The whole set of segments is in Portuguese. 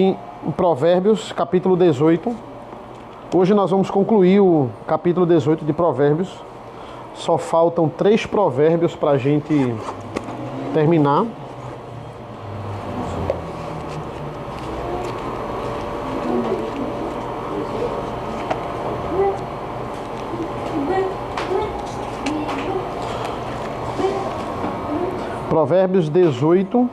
Em Provérbios, capítulo 18. Hoje nós vamos concluir o capítulo 18 de Provérbios. Só faltam 3 provérbios para a gente terminar. Provérbios 18.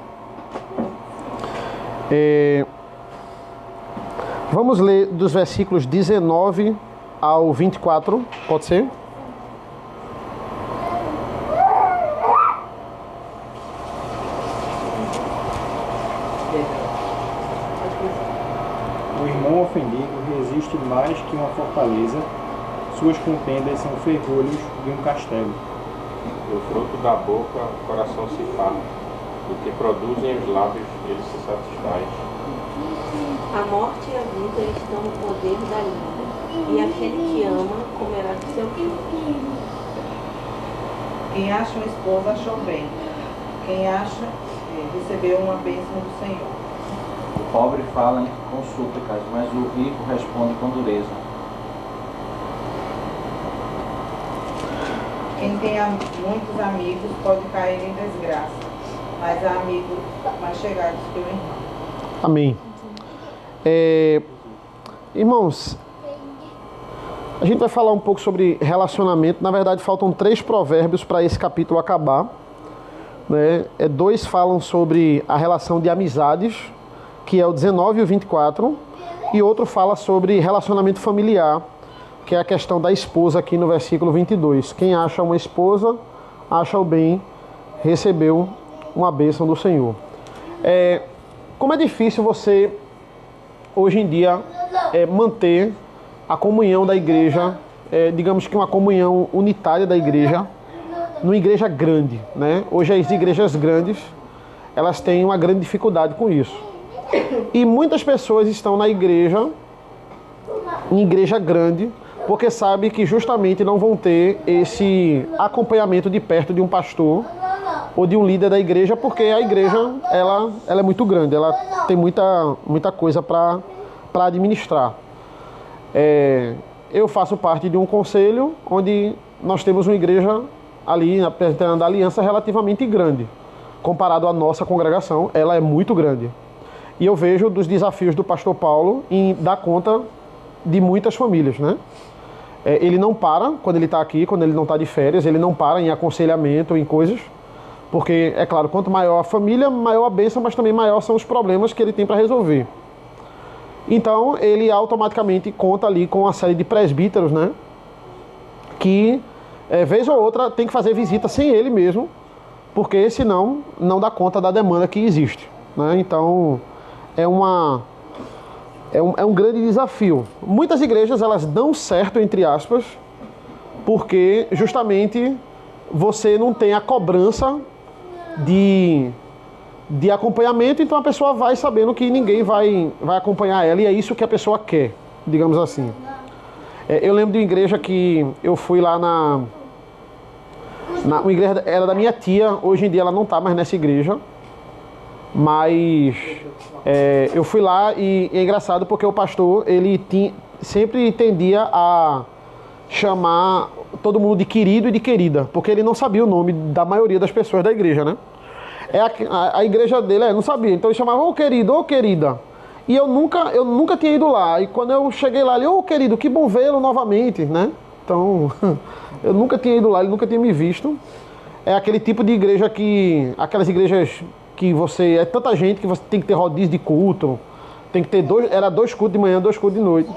Vamos ler dos versículos 19 ao 24, pode ser? O irmão ofendido resiste mais que uma fortaleza, suas contendas são ferrolhos de um castelo. Do fruto da boca o coração se farta, do que produzem os lábios ele se satisfaz. A morte e a vida estão no poder da língua, e aquele que ama comerá do seu fruto. Quem acha uma esposa achou bem. Quem acha recebeu uma bênção do Senhor. O pobre fala com súplicas, mas o rico responde com dureza. Quem tem muitos amigos pode cair em desgraça, mas há amigos mais chegados que o irmão. Amém. Irmãos, a gente vai falar um pouco sobre relacionamento. Na verdade, faltam 3 provérbios para esse capítulo acabar, né? 2 falam sobre a relação de amizades, que é o 19 e o 24, e outro fala sobre relacionamento familiar, que é a questão da esposa aqui no versículo 22. Quem acha uma esposa, acha o bem, recebeu uma bênção do Senhor. Como é difícil você, hoje em dia, manter a comunhão da igreja, digamos que uma comunhão unitária da igreja, numa igreja grande, né? Hoje as igrejas grandes, elas têm uma grande dificuldade com isso. E muitas pessoas estão na igreja, em igreja grande, porque sabem que justamente não vão ter esse acompanhamento de perto de um pastor ou de um líder da igreja, porque a igreja ela é muito grande, ela tem muita coisa para administrar. Eu faço parte de um conselho onde nós temos uma igreja ali na Presbiteriana da Aliança relativamente grande. Comparado à nossa congregação, ela é muito grande. E eu vejo dos desafios do pastor Paulo em dar conta de muitas famílias, né? Ele não para quando ele está aqui, quando ele não está de férias, ele não para em aconselhamento, em coisas, porque, é claro, quanto maior a família, maior a bênção, mas também maior são os problemas que ele tem para resolver. Então, ele automaticamente conta ali com uma série de presbíteros, né? Que, vez ou outra, tem que fazer visita sem ele mesmo, porque senão não dá conta da demanda que existe, né? Então, é um grande desafio. Muitas igrejas, elas dão certo, entre aspas, porque justamente você não tem a cobrança de acompanhamento, então a pessoa vai sabendo que ninguém vai acompanhar ela, e é isso que a pessoa quer, digamos assim. Eu lembro de uma igreja que eu fui lá uma igreja era da minha tia, hoje em dia ela não está mais nessa igreja, mas eu fui lá e é engraçado porque o pastor, ele sempre tendia a chamar todo mundo de querido e de querida, porque ele não sabia o nome da maioria das pessoas da igreja, né? A igreja dele não sabia, então ele chamava ô querido, ô querida. E eu nunca tinha ido lá, e quando eu cheguei lá, ele, ô querido, que bom vê-lo novamente, né? Então, eu nunca tinha ido lá, ele nunca tinha me visto. É aquele tipo de igreja aquelas igrejas que é tanta gente que você tem que ter rodízio de culto, tem que ter 2 cultos de manhã, 2 cultos de noite.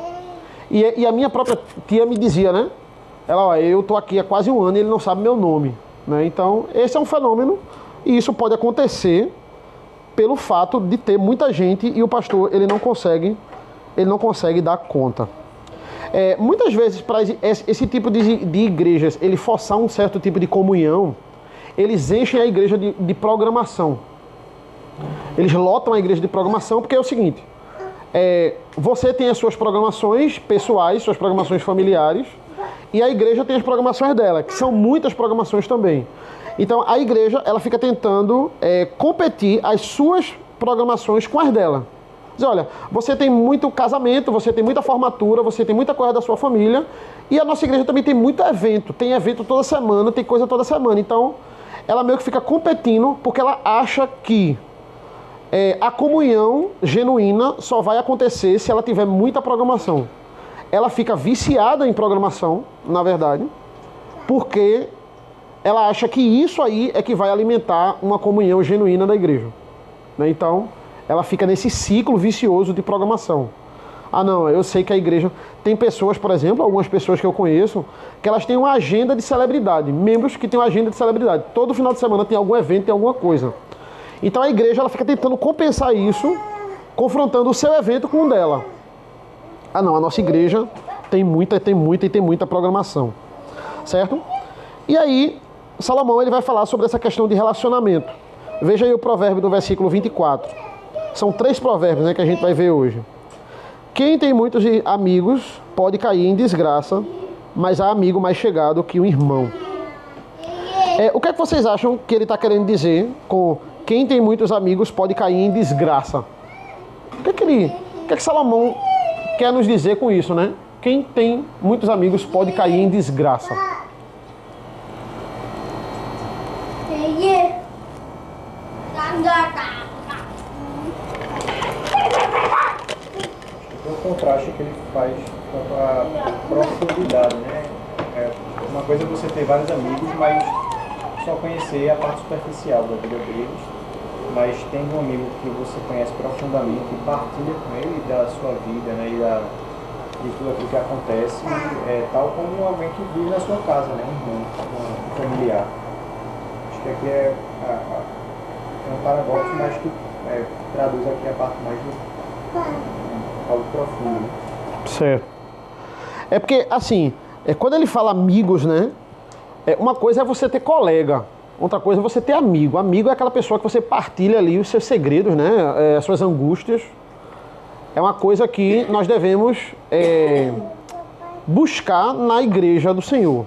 E a minha própria tia me dizia, né? Ela, ó, eu tô aqui há quase um ano e ele não sabe meu nome, né? Então, esse é um fenômeno, e isso pode acontecer pelo fato de ter muita gente e o pastor, ele não consegue dar conta. Muitas vezes, para esse tipo de igrejas, ele forçar um certo tipo de comunhão, eles enchem a igreja de programação. Eles lotam a igreja de programação, porque é o seguinte, você tem as suas programações pessoais, suas programações familiares, e a igreja tem as programações dela, que são muitas programações também. Então a igreja, ela fica tentando competir as suas programações com as dela. Diz, olha, você tem muito casamento, você tem muita formatura, você tem muita coisa da sua família, e a nossa igreja também tem muito evento. Tem evento toda semana, tem coisa toda semana. Então, ela meio que fica competindo, porque ela acha que a comunhão genuína só vai acontecer se ela tiver muita programação. Ela fica viciada em programação, na verdade, porque ela acha que isso aí é que vai alimentar uma comunhão genuína da igreja. Né? Então, ela fica nesse ciclo vicioso de programação. Ah, não, eu sei que a igreja... Tem pessoas, por exemplo, algumas pessoas que eu conheço, que elas têm uma agenda de celebridade. Membros que têm uma agenda de celebridade. Todo final de semana tem algum evento, tem alguma coisa. Então a igreja ela fica tentando compensar isso, confrontando o seu evento com o dela. Ah, não, a nossa igreja tem muita programação. Certo? E aí, Salomão ele vai falar sobre essa questão de relacionamento. Veja aí o provérbio do versículo 24. São 3 provérbios, né, que a gente vai ver hoje. Quem tem muitos amigos pode cair em desgraça, mas há amigo mais chegado que um irmão. O que é que vocês acham que ele está querendo dizer com quem tem muitos amigos pode cair em desgraça? O que é que Salomão quer nos dizer com isso, né? Quem tem muitos amigos pode cair em desgraça. O contraste que ele faz com a profundidade, né? Uma coisa é você ter vários amigos, mas só conhecer a parte superficial da vida deles, mas tendo um amigo que você conhece profundamente e partilha com ele da sua vida, né? E de tudo aquilo que acontece, tal como alguém que vive na sua casa, né? Um irmão, um familiar. Acho que aqui é um paradoxo, mas que traduz aqui a parte mais do algo profundo. Certo. É porque, assim, quando ele fala amigos, né? Uma coisa é você ter colega, outra coisa é você ter amigo. Amigo é aquela pessoa que você partilha ali os seus segredos, né? As suas angústias. É uma coisa que nós devemos buscar na igreja do Senhor.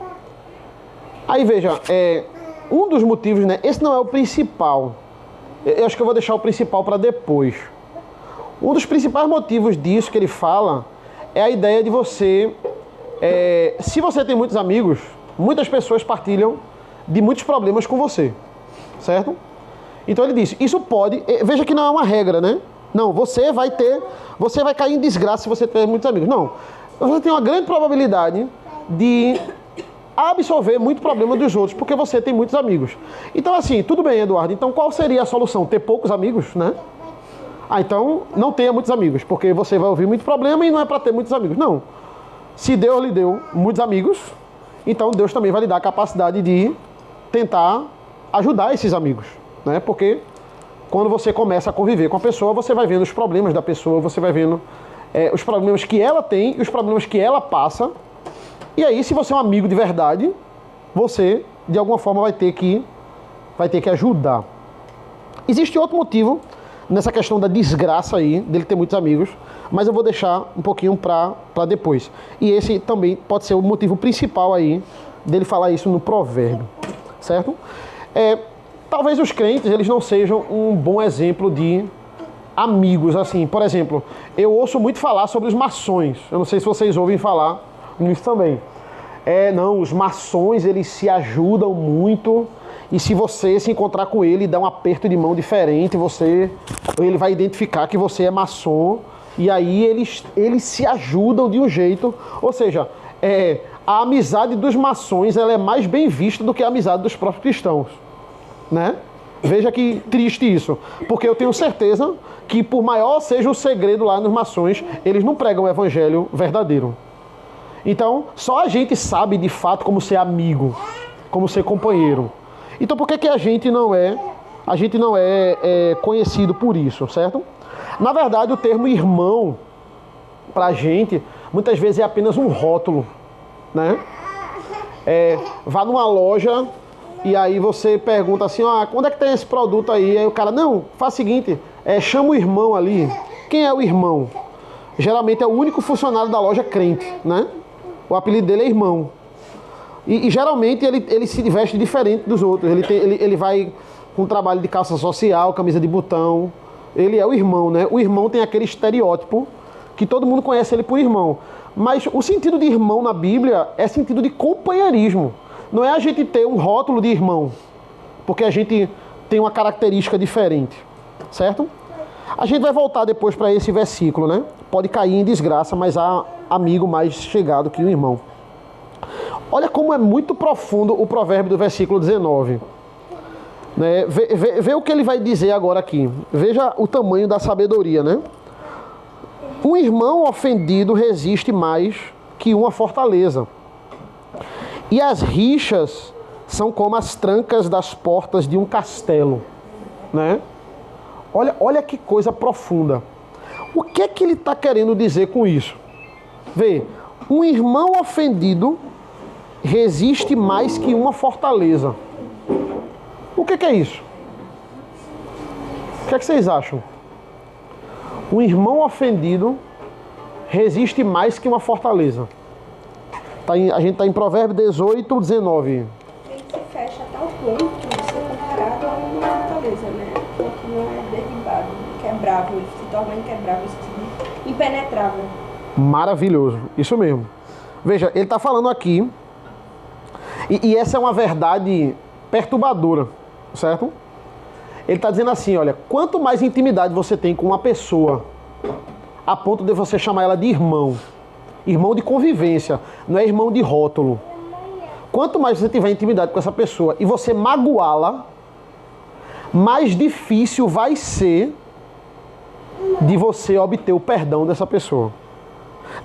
Aí veja, um dos motivos, né? Esse não é o principal. Eu acho que eu vou deixar o principal para depois. Um dos principais motivos disso que ele fala é a ideia de você... se você tem muitos amigos, muitas pessoas partilham de muitos problemas com você, certo? Então ele disse, isso pode... Veja que não é uma regra, né? Não, você vai cair em desgraça se você tiver muitos amigos. Não, você tem uma grande probabilidade de absorver muito problema dos outros, porque você tem muitos amigos. Então assim, tudo bem, Eduardo, então qual seria a solução? Ter poucos amigos, né? Então não tenha muitos amigos, porque você vai ouvir muito problema e não é para ter muitos amigos. Não. Se Deus lhe deu muitos amigos, então Deus também vai lhe dar a capacidade de tentar ajudar esses amigos, né? Porque quando você começa a conviver com a pessoa, você vai vendo os problemas da pessoa, você vai vendo os problemas que ela tem e os problemas que ela passa. E aí, se você é um amigo de verdade, você, de alguma forma, vai ter que ajudar. Existe outro motivo nessa questão da desgraça aí, dele ter muitos amigos, mas eu vou deixar um pouquinho para depois. E esse também pode ser o motivo principal aí dele falar isso no provérbio, certo? Talvez os crentes, eles não sejam um bom exemplo de amigos, assim. Por exemplo, eu ouço muito falar sobre os maçons. Eu não sei se vocês ouvem falar nisso também. Não, os maçons, eles se ajudam muito. E se você se encontrar com ele e dar um aperto de mão diferente, ele vai identificar que você é maçom. E aí eles se ajudam de um jeito. Ou seja, a amizade dos maçons ela é mais bem vista do que a amizade dos próprios cristãos. Né? Veja que triste isso. Porque eu tenho certeza que por maior seja o segredo lá nos maçons, eles não pregam o evangelho verdadeiro. Então, só a gente sabe de fato como ser amigo, como ser companheiro. Então por que a gente não é conhecido por isso, certo? Na verdade, o termo irmão, pra gente, muitas vezes é apenas um rótulo, né? Vá numa loja e aí você pergunta assim, quando é que tem esse produto aí? Aí o cara, não, faz o seguinte, chama o irmão ali. Quem é o irmão? Geralmente é o único funcionário da loja crente, né? O apelido dele é irmão. E geralmente ele se veste diferente dos outros. Ele vai com trabalho de calça social, camisa de botão, ele é o irmão, né? O irmão tem aquele estereótipo que todo mundo conhece ele por irmão. Mas o sentido de irmão na Bíblia é sentido de companheirismo. Não é a gente ter um rótulo de irmão, porque a gente tem uma característica diferente, certo? A gente vai voltar depois para esse versículo, né? Pode cair em desgraça, mas há amigo mais chegado que o irmão. Olha como é muito profundo o provérbio do versículo 19. Né? Vê o que ele vai dizer agora aqui. Veja o tamanho da sabedoria, né? Um irmão ofendido resiste mais que uma fortaleza. E as rixas são como as trancas das portas de um castelo, né? Olha que coisa profunda. O que é que ele está querendo dizer com isso? Vê, um irmão ofendido resiste mais que uma fortaleza. O que é isso? O que é que vocês acham? Um irmão ofendido resiste mais que uma fortaleza. A gente está em Provérbios 18, 19. Ele se fecha a tal ponto de ser comparado a uma fortaleza, né? Que não é derribado, quebrável, ele se torna inquebrável, impenetrável. Maravilhoso, isso mesmo. Veja, ele está falando aqui, e essa é uma verdade perturbadora, certo? Ele está dizendo assim, olha, quanto mais intimidade você tem com uma pessoa, a ponto de você chamar ela de irmão, irmão de convivência, não é irmão de rótulo. Quanto mais você tiver intimidade com essa pessoa e você magoá-la, mais difícil vai ser de você obter o perdão dessa pessoa.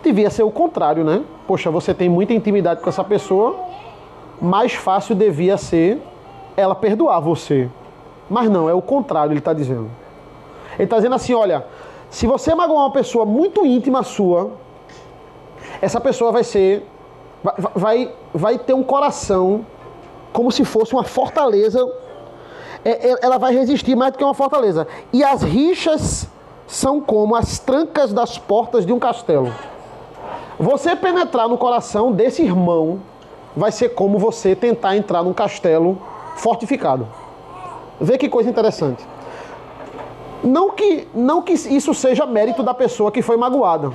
Devia ser o contrário, né? Poxa, você tem muita intimidade com essa pessoa, mais fácil devia ser ela perdoar você. Mas não, é o contrário, ele está dizendo. Ele está dizendo assim, olha, se você magoar uma pessoa muito íntima sua, essa pessoa vai ter um coração como se fosse uma fortaleza. Ela vai resistir mais do que uma fortaleza. E as rixas são como as trancas das portas de um castelo. Você penetrar no coração desse irmão vai ser como você tentar entrar num castelo fortificado. Vê que coisa interessante. Não que isso seja mérito da pessoa que foi magoada.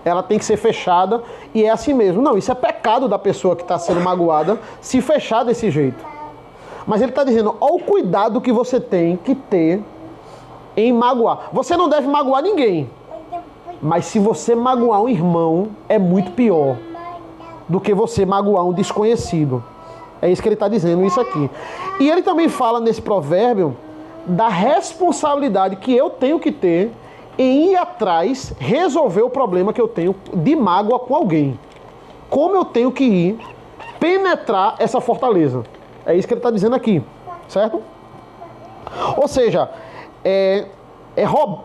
Ela tem que ser fechada e é assim mesmo. Não, isso é pecado da pessoa que está sendo magoada se fechar desse jeito. Mas ele está dizendo, olha o cuidado que você tem que ter em magoar. Você não deve magoar ninguém. Mas se você magoar um irmão, é muito pior do que você magoar um desconhecido. É isso que ele está dizendo, isso aqui. E ele também fala nesse provérbio da responsabilidade que eu tenho que ter em ir atrás, resolver o problema que eu tenho de mágoa com alguém. Como eu tenho que ir penetrar essa fortaleza. É isso que ele está dizendo aqui, certo? Ou seja,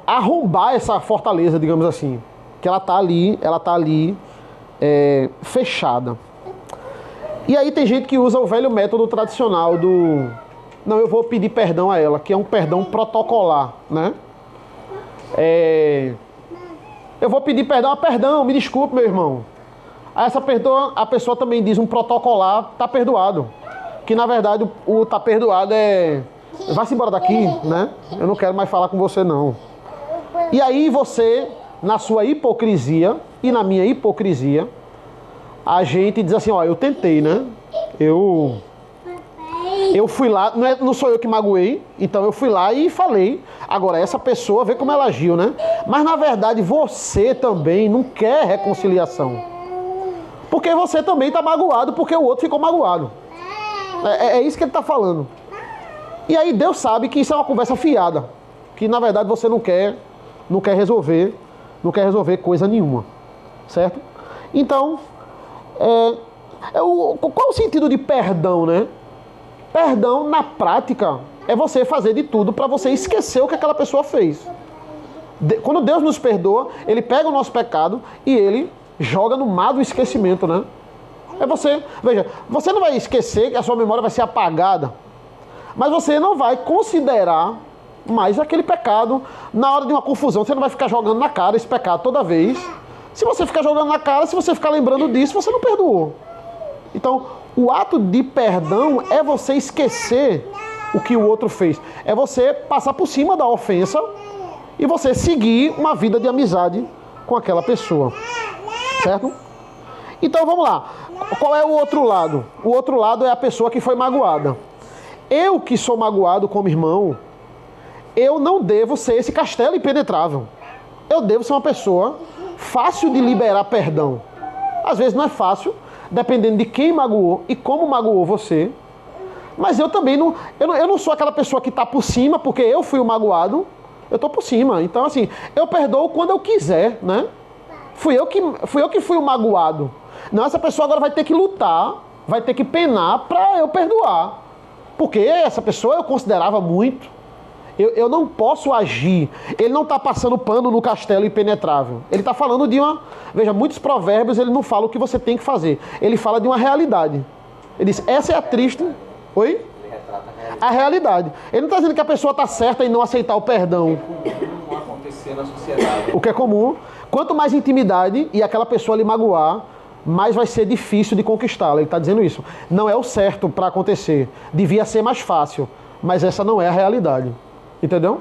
arrombar essa fortaleza, digamos assim. Que ela está ali fechada. E aí tem gente que usa o velho método tradicional do... Não, eu vou pedir perdão a ela, que é um perdão protocolar, né? Eu vou pedir perdão, me desculpe, meu irmão. Aí a pessoa também diz um protocolar, tá perdoado. Que na verdade o tá perdoado vai-se embora daqui, né? Eu não quero mais falar com você, não. E aí você, na sua hipocrisia e na minha hipocrisia, a gente diz assim, ó, eu tentei, né? Eu fui lá, não sou eu que magoei, então eu fui lá e falei. Agora, essa pessoa, vê como ela agiu, né? Mas, na verdade, você também não quer reconciliação. Porque você também está magoado, porque o outro ficou magoado. É isso que ele está falando. E aí Deus sabe que isso é uma conversa fiada. Que, na verdade, você não quer resolver coisa nenhuma. Certo? Então, qual o sentido de perdão, né? Perdão, na prática, é você fazer de tudo para você esquecer o que aquela pessoa fez. Quando Deus nos perdoa, Ele pega o nosso pecado e Ele joga no mar do esquecimento, né? Veja, você não vai esquecer que a sua memória vai ser apagada, mas você não vai considerar mais aquele pecado na hora de uma confusão. Você não vai ficar jogando na cara esse pecado toda vez. Se você ficar jogando na cara, se você ficar lembrando disso, você não perdoou. Então, o ato de perdão é você esquecer o que o outro fez. É você passar por cima da ofensa e você seguir uma vida de amizade com aquela pessoa, certo? Então vamos lá, qual é o outro lado? O outro lado é a pessoa que foi magoada. Eu que sou magoado como irmão, eu não devo ser esse castelo impenetrável. Eu devo ser uma pessoa fácil de liberar perdão. Às vezes não é fácil, dependendo de quem magoou e como magoou você. Mas eu também não, eu não sou aquela pessoa que está por cima, porque eu fui o magoado, eu estou por cima. Então assim, eu perdoo quando eu quiser, né? Fui eu que fui o magoado. Não, essa pessoa agora vai ter que lutar, vai ter que penar para eu perdoar. Porque essa pessoa eu considerava muito. Eu não posso agir. Ele não está passando pano no castelo impenetrável. Ele está falando de uma... Veja, muitos provérbios ele não fala o que você tem que fazer. Ele fala de uma realidade. Ele diz, essa é a triste... Oi? Ele retrata A realidade. Ele não está dizendo que a pessoa está certa em não aceitar o perdão. não acontecer na sociedade. O que é comum. Quanto mais intimidade e aquela pessoa lhe magoar, mais vai ser difícil de conquistá-la. Ele está dizendo isso. Não é o certo para acontecer. Devia ser mais fácil. Mas essa não é a realidade. Entendeu?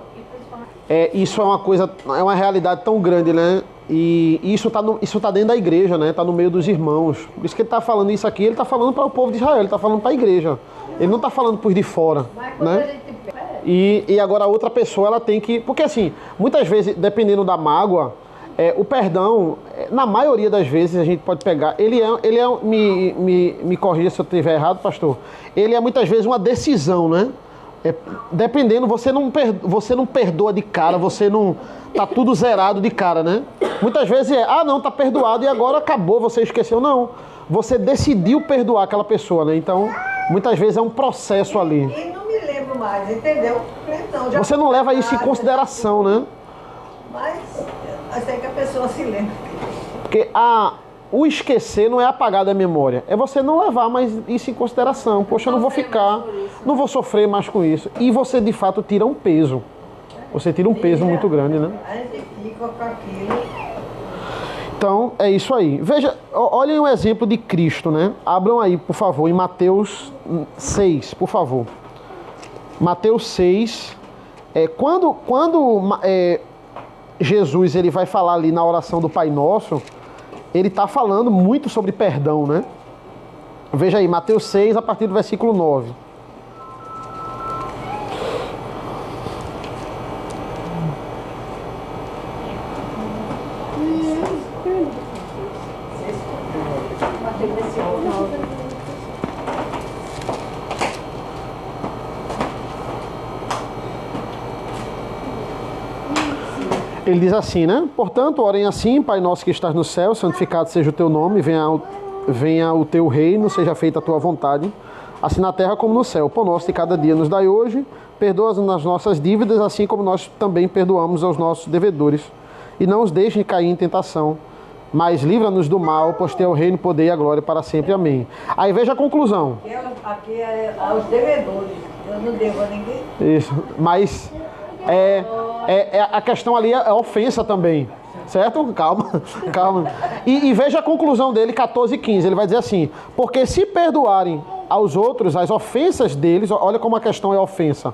Isso é uma coisa, é uma realidade tão grande, né? E isso tá dentro da igreja, né? Está no meio dos irmãos. Por isso que ele está falando isso aqui, ele está falando para o povo de Israel, ele está falando para a igreja. Ele não está falando por de fora, né? E agora a outra pessoa, ela tem que... Porque assim, muitas vezes, dependendo da mágoa, o perdão, na maioria das vezes, a gente pode pegar... Me corrija se eu estiver errado, pastor. Ele é muitas vezes uma decisão, né? Dependendo, você não perdoa de cara, você não... Tá tudo zerado de cara, né? Muitas vezes não, tá perdoado e agora acabou, você esqueceu. Não, você decidiu perdoar aquela pessoa, né? Então, muitas vezes é um processo ali. E não me lembro mais, entendeu? Então, Você não leva isso em consideração, né? Mas eu sei que a pessoa se lembra. Porque o esquecer não é apagar da memória. É você não levar mais isso em consideração. Poxa, eu não vou ficar, não vou sofrer mais com isso. E você, de fato, tira um peso. Você tira um peso muito grande, né? A gente fica com aquilo. Então, é isso aí. Veja, olhem o exemplo de Cristo, né? Abram aí, por favor, em Mateus 6, por favor. Mateus 6. Quando Jesus ele vai falar ali na oração do Pai Nosso, ele está falando muito sobre perdão, né? Veja aí, Mateus 6, a partir do versículo 9. Ele diz assim, né? Portanto, orem assim, Pai nosso que estás no céu, santificado seja o teu nome, venha o teu reino, seja feita a tua vontade, assim na terra como no céu. O pão nosso de cada dia nos dai hoje, perdoa-nos as nossas dívidas, assim como nós também perdoamos aos nossos devedores. E não os deixe cair em tentação, mas livra-nos do mal, pois teu é o reino, o poder e a glória para sempre. Amém. Aí veja a conclusão. Aqui é aos devedores, eu não devo a ninguém. Isso, mas... a questão ali é ofensa também, certo? Calma. E veja a conclusão dele, 14 e 15. Ele vai dizer assim: porque se perdoarem aos outros as ofensas deles, olha como a questão é ofensa,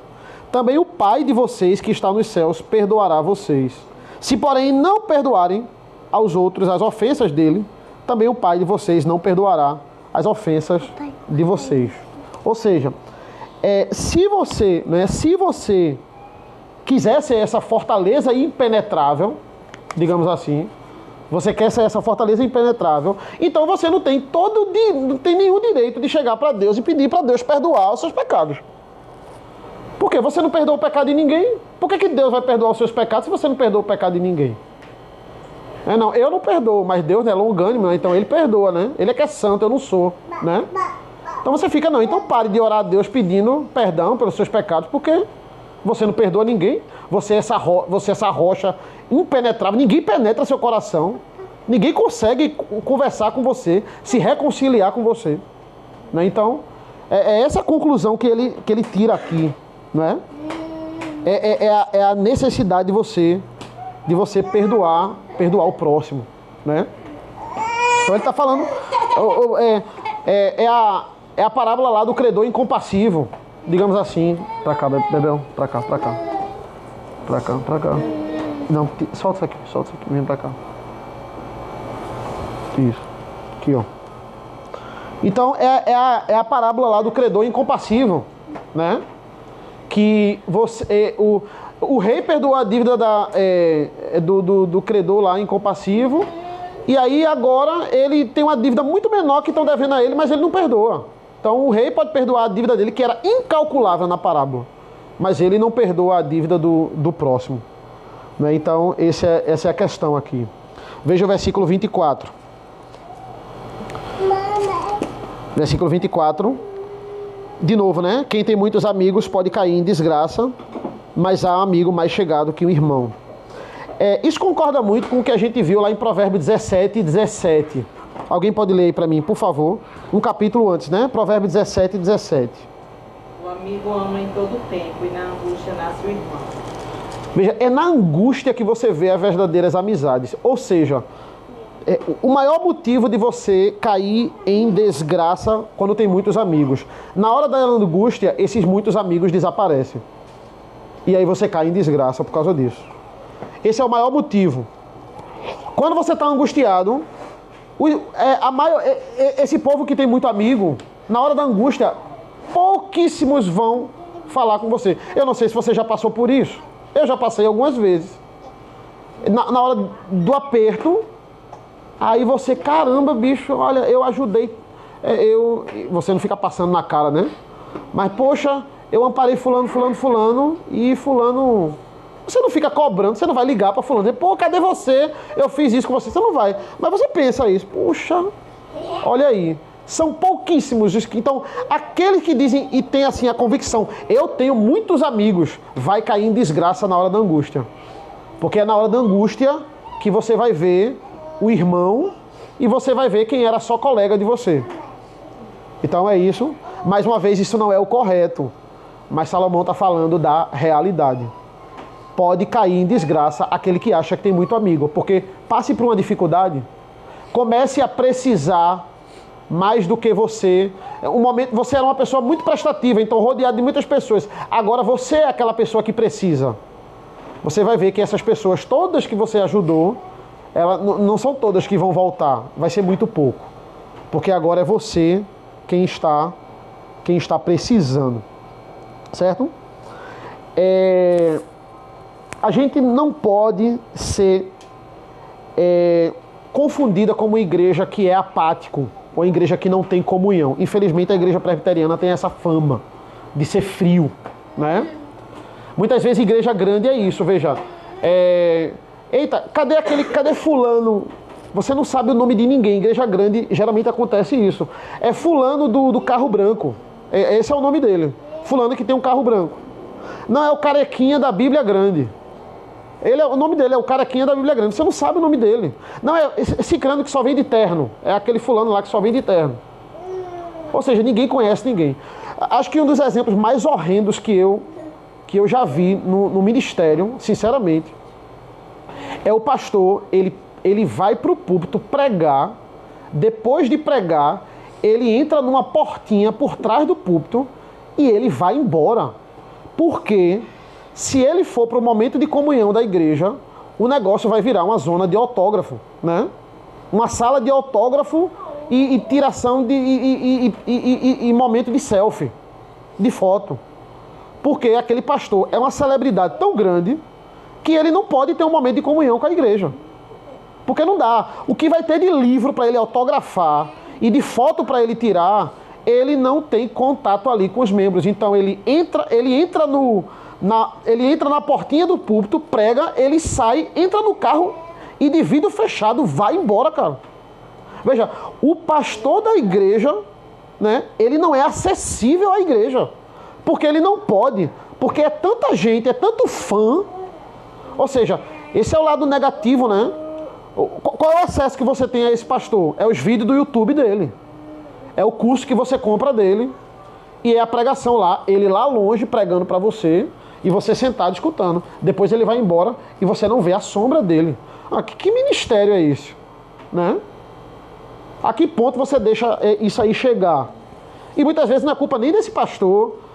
também o Pai de vocês que está nos céus perdoará vocês. Se porém não perdoarem aos outros as ofensas dele, também o Pai de vocês não perdoará as ofensas de vocês. Ou seja, se você quiser ser essa fortaleza impenetrável, digamos assim, você quer ser essa fortaleza impenetrável, então você não tem nenhum direito de chegar para Deus e pedir para Deus perdoar os seus pecados. Por quê? Você não perdoa o pecado de ninguém? Por que Deus vai perdoar os seus pecados se você não perdoa o pecado de ninguém? Não, eu não perdoo, mas Deus é longânimo, né? Então Ele perdoa, né? Ele é que é santo, eu não sou, né? Então você fica, então pare de orar a Deus pedindo perdão pelos seus pecados, porque você não perdoa ninguém, você é essa rocha impenetrável, ninguém penetra seu coração, ninguém consegue conversar com você, se reconciliar com você. Né? Então, é essa a conclusão que ele tira aqui. Não é? É a necessidade de você perdoar o próximo. Né? Então ele está falando, é a parábola lá do credor incompassivo. Digamos assim, pra cá, Bebel, pra cá. Não, solta isso aqui, vem pra cá. Isso. Aqui, ó. Então, é a parábola lá do credor incompassível, né? Que você, o rei perdoou a dívida do credor lá incompassível, e aí agora ele tem uma dívida muito menor que estão devendo a ele, mas ele não perdoa. Então, o rei pode perdoar a dívida dele, que era incalculável na parábola, mas ele não perdoa a dívida do próximo. Né? Então, essa é a questão aqui. Veja o versículo 24. Versículo 24. De novo, né? Quem tem muitos amigos pode cair em desgraça, mas há um amigo mais chegado que um irmão. Isso concorda muito com o que a gente viu lá em Provérbios 17 e 17. Alguém pode ler aí para mim, por favor? Um capítulo antes, né? Provérbios 17 e 17. O amigo ama em todo tempo, e na angústia nasce o irmão. Veja, é na angústia que você vê as verdadeiras amizades. Ou seja, o maior motivo de você cair em desgraça quando tem muitos amigos. Na hora da angústia, esses muitos amigos desaparecem. E aí você cai em desgraça por causa disso. Esse é o maior motivo. Quando você está angustiado, esse povo que tem muito amigo, na hora da angústia, pouquíssimos vão falar com você. Eu não sei se você já passou por isso. Eu já passei algumas vezes. Na hora do aperto, aí você, caramba, bicho, olha, eu ajudei. Você não fica passando na cara, né? Mas, poxa, eu amparei fulano, e fulano... Você não fica cobrando, você não vai ligar para fulano, dizer, pô, cadê você? Eu fiz isso com você, você não vai. Mas você pensa isso, puxa, olha aí. São pouquíssimos os que... Então, aqueles que dizem e têm assim a convicção, eu tenho muitos amigos, vai cair em desgraça na hora da angústia. Porque é na hora da angústia que você vai ver o irmão e você vai ver quem era só colega de você. Então é isso. Mais uma vez, isso não é o correto. Mas Salomão está falando da realidade. Pode cair em desgraça aquele que acha que tem muito amigo. Porque passe por uma dificuldade, comece a precisar mais do que você. Um momento, você era uma pessoa muito prestativa, então rodeado de muitas pessoas. Agora você é aquela pessoa que precisa. Você vai ver que essas pessoas, todas que você ajudou, não são todas que vão voltar. Vai ser muito pouco. Porque agora é você quem está precisando. Certo? A gente não pode ser confundida como uma igreja que é apático ou uma igreja que não tem comunhão. Infelizmente a igreja presbiteriana tem essa fama de ser frio, né? Muitas vezes igreja grande é isso, veja. Eita, cadê fulano? Você não sabe o nome de ninguém. Igreja grande geralmente acontece isso. É fulano do carro branco. Esse é o nome dele. Fulano que tem um carro branco. Não, é o carequinha da Bíblia grande. O nome dele é o carequinha da Bíblia grande. Você não sabe o nome dele. Não, é esse crânio que só vem de terno. É aquele fulano lá que só vem de terno. Ou seja, ninguém conhece ninguém. Acho que um dos exemplos mais horrendos que eu já vi no ministério, sinceramente, é o pastor, ele vai para o púlpito pregar. Depois de pregar, ele entra numa portinha por trás do púlpito e ele vai embora. Porque se ele for para o momento de comunhão da igreja, o negócio vai virar uma zona de autógrafo, né? Uma sala de autógrafo e tiração e momento de selfie, de foto. Porque aquele pastor é uma celebridade tão grande que ele não pode ter um momento de comunhão com a igreja. Porque não dá. O que vai ter de livro para ele autografar e de foto para ele tirar, ele não tem contato ali com os membros. Então ele entra na portinha do púlpito, prega, ele sai, entra no carro e de vidro fechado vai embora, cara. Veja, o pastor da igreja, né, ele não é acessível à igreja. Porque ele não pode. Porque é tanta gente, é tanto fã. Ou seja, esse é o lado negativo, né? Qual é o acesso que você tem a esse pastor? É os vídeos do YouTube dele. É o curso que você compra dele. E é a pregação lá. Ele lá longe pregando para você. E você sentado escutando. Depois ele vai embora e você não vê a sombra dele. Que ministério é esse? Né? A que ponto você deixa isso aí chegar? E muitas vezes não é culpa nem desse pastor.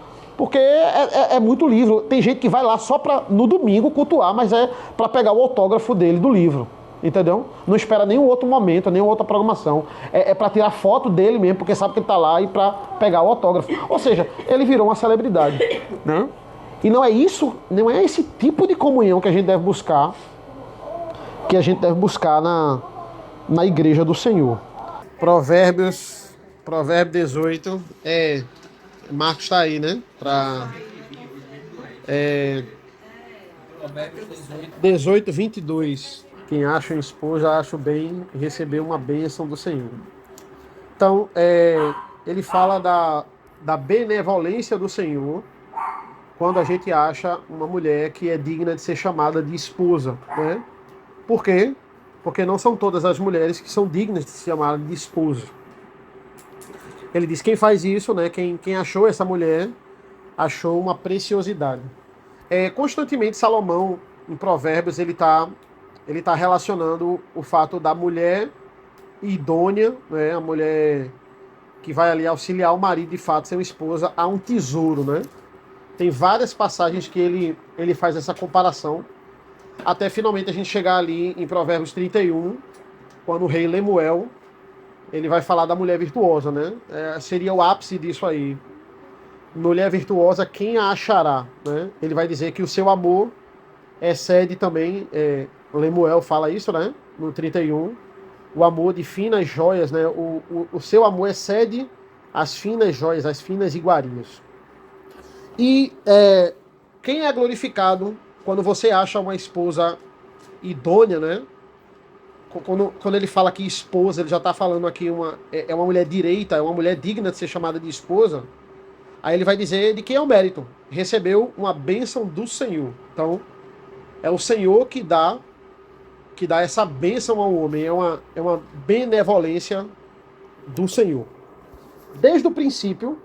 Porque é muito livro. Tem gente que vai lá só para no domingo cultuar, mas é para pegar o autógrafo dele do livro. Entendeu? Não espera nenhum outro momento, nenhuma outra programação. É para tirar foto dele mesmo, porque sabe que ele está lá e para pegar o autógrafo. Ou seja, ele virou uma celebridade. Né? E não é isso, não é esse tipo de comunhão que a gente deve buscar, na igreja do Senhor. Provérbio 18. Marcos está aí, né? 18, 22. Quem acha uma esposa, acha bem receber uma bênção do Senhor. Então, ele fala da benevolência do Senhor quando a gente acha uma mulher que é digna de ser chamada de esposa, né? Por quê? Porque não são todas as mulheres que são dignas de ser chamadas de esposa. Ele diz, quem faz isso, né? Quem achou essa mulher, achou uma preciosidade. Constantemente, Salomão, em Provérbios, ele tá relacionando o fato da mulher idônea, né? A mulher que vai ali auxiliar o marido, de fato, ser uma esposa, a um tesouro, né? Tem várias passagens que ele faz essa comparação, até finalmente a gente chegar ali em Provérbios 31, quando o rei Lemuel, ele vai falar da mulher virtuosa, né? Seria o ápice disso aí. Mulher virtuosa, quem a achará? Né? Ele vai dizer que o seu amor excede também, Lemuel fala isso, né? No 31, o amor de finas joias, né? O seu amor excede as finas joias, as finas iguarias. E quem é glorificado quando você acha uma esposa idônea, né? Quando ele fala que esposa, ele já está falando aqui uma mulher direita, é uma mulher digna de ser chamada de esposa. Aí ele vai dizer de quem é o mérito. Recebeu uma bênção do Senhor. Então, é o Senhor que dá essa bênção ao homem. É uma benevolência do Senhor. Desde o princípio,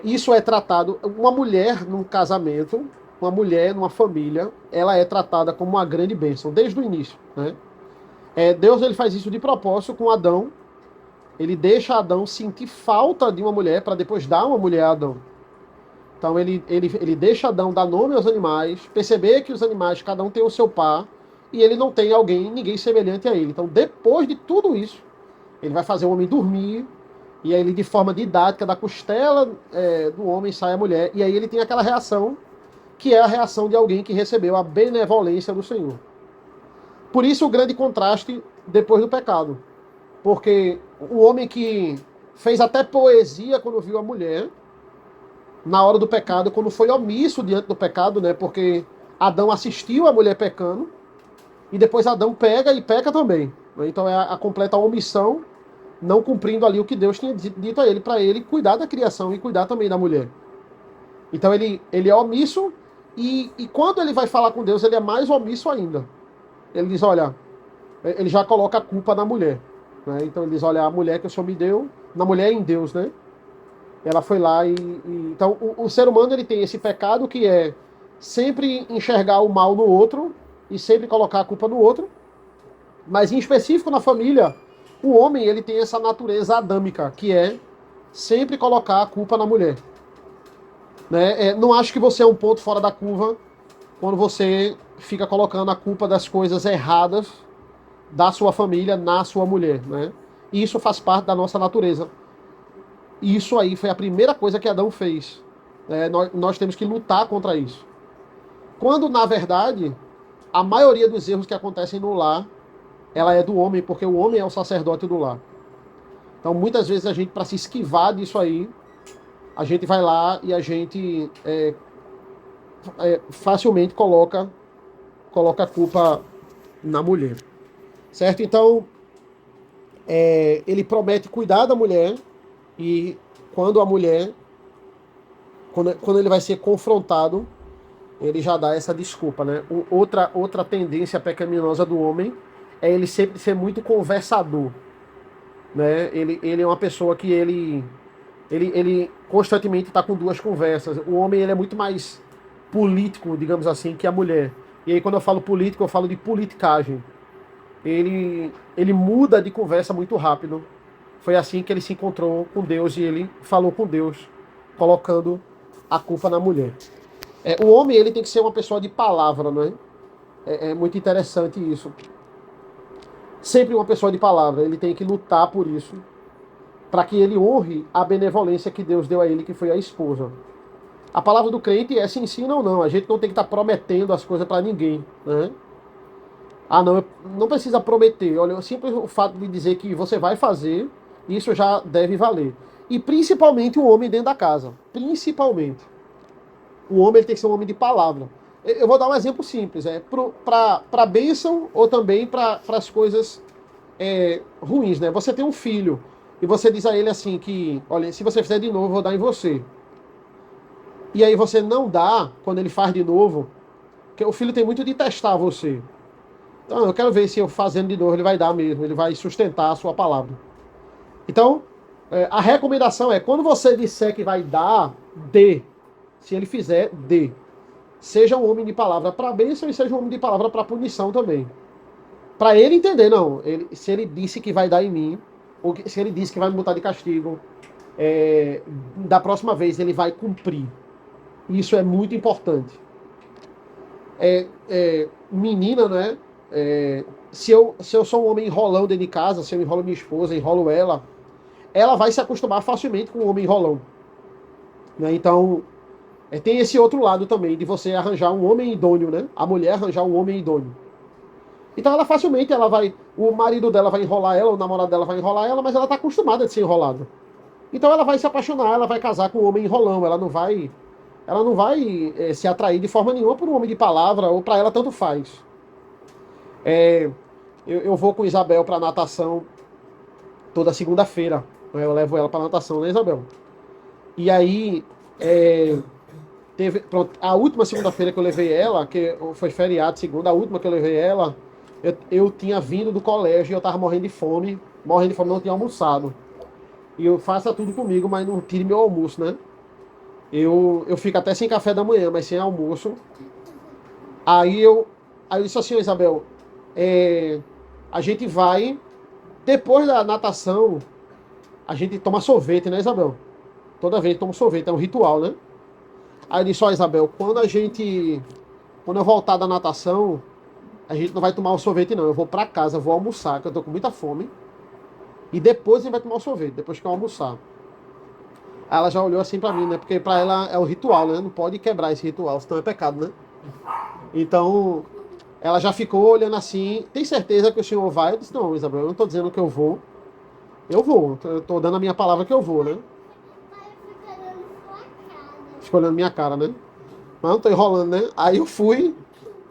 isso é tratado. Uma mulher num casamento, uma mulher numa família, ela é tratada como uma grande bênção, desde o início. Né? Deus ele faz isso de propósito com Adão. Ele deixa Adão sentir falta de uma mulher para depois dar uma mulher a Adão. Então ele deixa Adão dar nome aos animais, perceber que os animais, cada um tem o seu par, e ele não tem ninguém semelhante a ele. Então depois de tudo isso, ele vai fazer o homem dormir, e aí ele de forma didática, da costela do homem sai a mulher, e aí ele tem aquela reação, que é a reação de alguém que recebeu a benevolência do Senhor. Por isso o grande contraste depois do pecado. Porque o homem que fez até poesia quando viu a mulher, na hora do pecado, quando foi omisso diante do pecado, né? Porque Adão assistiu a mulher pecando, e depois Adão pega e peca também. Né? Então é a completa omissão, não cumprindo ali o que Deus tinha dito a ele, para ele cuidar da criação e cuidar também da mulher. Então ele é omisso, e quando ele vai falar com Deus, ele é mais omisso ainda. Ele diz, olha, ele já coloca a culpa na mulher. Né? Então ele diz, olha, a mulher que o Senhor me deu, na mulher em Deus, né? Ela foi lá então o ser humano ele tem esse pecado que é sempre enxergar o mal no outro e sempre colocar a culpa no outro. Mas em específico na família, o homem ele tem essa natureza adâmica, que é sempre colocar a culpa na mulher. Né? Não acho que você é um ponto fora da curva quando você fica colocando a culpa das coisas erradas da sua família na sua mulher, né? E isso faz parte da nossa natureza. Isso aí foi a primeira coisa que Adão fez. Nós temos que lutar contra isso. Quando, na verdade, a maioria dos erros que acontecem no lar, ela é do homem, porque o homem é o sacerdote do lar. Então, muitas vezes, a gente, para se esquivar disso aí, a gente vai lá e a gente facilmente coloca a culpa na mulher. Certo? Então, ele promete cuidar da mulher, e quando a mulher, quando ele vai ser confrontado, ele já dá essa desculpa, né? Outra tendência pecaminosa do homem é ele sempre ser muito conversador, né? Ele é uma pessoa que ele constantemente está com duas conversas. O homem ele é muito mais político, digamos assim, que a mulher. E aí quando eu falo político, eu falo de politicagem. Ele muda de conversa muito rápido. Foi assim que ele se encontrou com Deus e ele falou com Deus, colocando a culpa na mulher. O homem, ele tem que ser uma pessoa de palavra, não é? É muito interessante isso. Sempre uma pessoa de palavra, ele tem que lutar por isso, para que ele honre a benevolência que Deus deu a ele, que foi a esposa. A palavra do crente é se ensina ou não. A gente não tem que estar prometendo as coisas para ninguém, né? Não precisa prometer. Olha, simples o fato de dizer que você vai fazer, isso já deve valer. E principalmente o homem dentro da casa. Principalmente. O homem, ele tem que ser um homem de palavra. Eu vou dar um exemplo simples. Para bênção ou também para as coisas ruins, né? Você tem um filho e você diz a ele assim que, olha, se você fizer de novo, eu vou dar em você. E aí você não dá quando ele faz de novo, porque o filho tem muito de testar você. Então, eu quero ver se eu fazendo de novo ele vai dar mesmo, ele vai sustentar a sua palavra. Então, a recomendação é, quando você disser que vai dar, dê. Se ele fizer, dê. Seja um homem de palavra para bênção e seja um homem de palavra para punição também. Para ele entender, não, se ele disse que vai dar em mim, ou se ele disse que vai me botar de castigo, da próxima vez ele vai cumprir. Isso é muito importante. Menina, né? Se eu sou um homem enrolão dentro de casa, se eu enrolo minha esposa, enrolo ela vai se acostumar facilmente com o homem enrolão. Né? Então, tem esse outro lado também, de você arranjar um homem idôneo, né? A mulher arranjar um homem idôneo. Então ela facilmente, o marido dela vai enrolar ela, o namorado dela vai enrolar ela, mas ela está acostumada a ser enrolada. Então ela vai se apaixonar, ela vai casar com um homem enrolão, ela não vai se atrair de forma nenhuma por um homem de palavra, ou para ela tanto faz. Eu vou com Isabel para natação toda segunda-feira. Eu levo ela para natação, né, Isabel? E aí, a última segunda-feira que eu levei ela, que foi feriado segunda, a última que eu levei ela, eu tinha vindo do colégio e eu tava morrendo de fome, não tinha almoçado. E eu faça tudo comigo, mas não tire meu almoço, né? Eu fico até sem café da manhã, mas sem almoço. Aí eu disse assim, Isabel, a gente vai, depois da natação, a gente toma sorvete, né, Isabel? Toda vez toma sorvete, é um ritual, né? Aí eu disse, Isabel, quando eu voltar da natação, a gente não vai tomar o sorvete não, eu vou pra casa, vou almoçar, que eu tô com muita fome. E depois a gente vai tomar o sorvete, depois que eu almoçar. Aí ela já olhou assim pra mim, né? Porque pra ela é o ritual, né? Não pode quebrar esse ritual, senão é pecado, né? Então, ela já ficou olhando assim, tem certeza que o senhor vai? Eu disse, não, Isabel, eu não tô dizendo que eu vou. Eu vou, eu tô dando a minha palavra que eu vou, né? Ficou olhando minha cara, né? Mas não tô enrolando, né? Aí eu fui,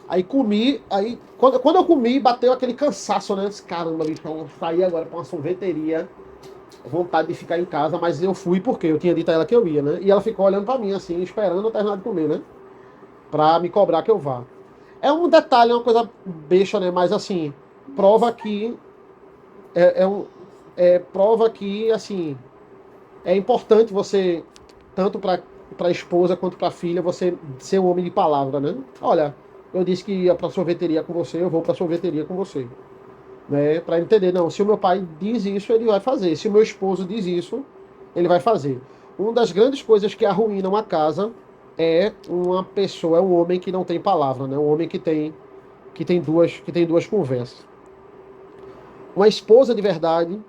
aí comi, aí quando eu comi, bateu aquele cansaço, né? Eu disse, caramba, bicho, eu saí agora pra uma sorveteria, vontade de ficar em casa, mas eu fui porque eu tinha dito a ela que eu ia, né? E ela ficou olhando pra mim, assim, esperando eu terminar de comer, né? Pra me cobrar que eu vá. É um detalhe, é uma coisa besta, né? Mas assim, prova que prova que, assim, é importante você, tanto para a esposa quanto para a filha, você ser um homem de palavra, né? Olha, eu disse que ia para a sorveteria com você, eu vou para a sorveteria com você. Né? Para entender, não, se o meu pai diz isso, ele vai fazer. Se o meu esposo diz isso, ele vai fazer. Uma das grandes coisas que arruinam uma casa é um homem que não tem palavra, né? Um homem que tem duas conversas. Uma esposa de verdade,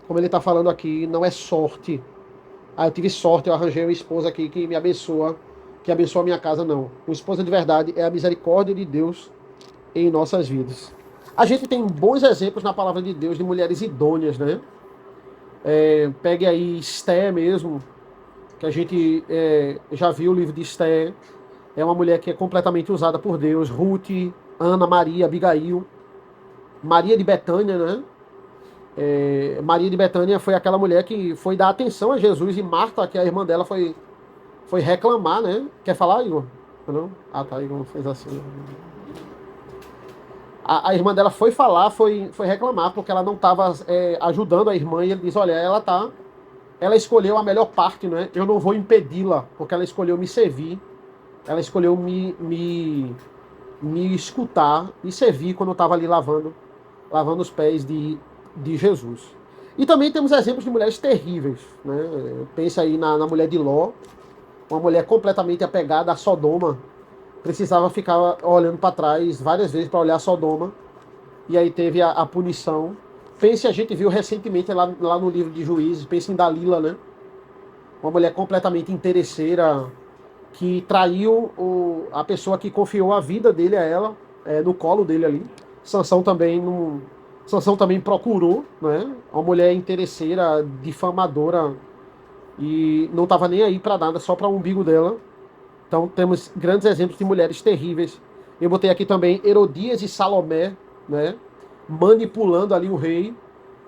como ele está falando aqui, não é sorte. Eu tive sorte, eu arranjei uma esposa aqui que me abençoa, que abençoa a minha casa, não. Uma esposa de verdade é a misericórdia de Deus em nossas vidas. A gente tem bons exemplos na palavra de Deus de mulheres idôneas, né? Pegue aí Esté mesmo, que a gente já viu o livro de Esté. É uma mulher que é completamente usada por Deus. Ruth, Ana, Maria, Abigail, Maria de Betânia, né? Maria de Betânia foi aquela mulher que foi dar atenção a Jesus, e Marta, que é a irmã dela, foi reclamar, né? Quer falar, Igor? Não? Ah, tá, Igor fez assim. A irmã dela foi reclamar, porque ela não estava ajudando a irmã, e ele diz, olha, ela escolheu a melhor parte, né? Eu não vou impedi-la, porque ela escolheu me servir, ela escolheu me escutar, me servir quando eu estava ali lavando os pés de Jesus. E também temos exemplos de mulheres terríveis, né? Pense aí na mulher de Ló, uma mulher completamente apegada a Sodoma, precisava ficar olhando para trás várias vezes para olhar Sodoma, e aí teve a punição. Pense, a gente viu recentemente lá no livro de Juízes, pense em Dalila, né? Uma mulher completamente interesseira, que traiu a pessoa que confiou a vida dele a ela, no colo dele ali. Sansão também procurou, né? Uma mulher interesseira, difamadora, e não estava nem aí para nada, só para o umbigo dela. Então temos grandes exemplos de mulheres terríveis. Eu botei aqui também Herodias e Salomé, né? Manipulando ali o rei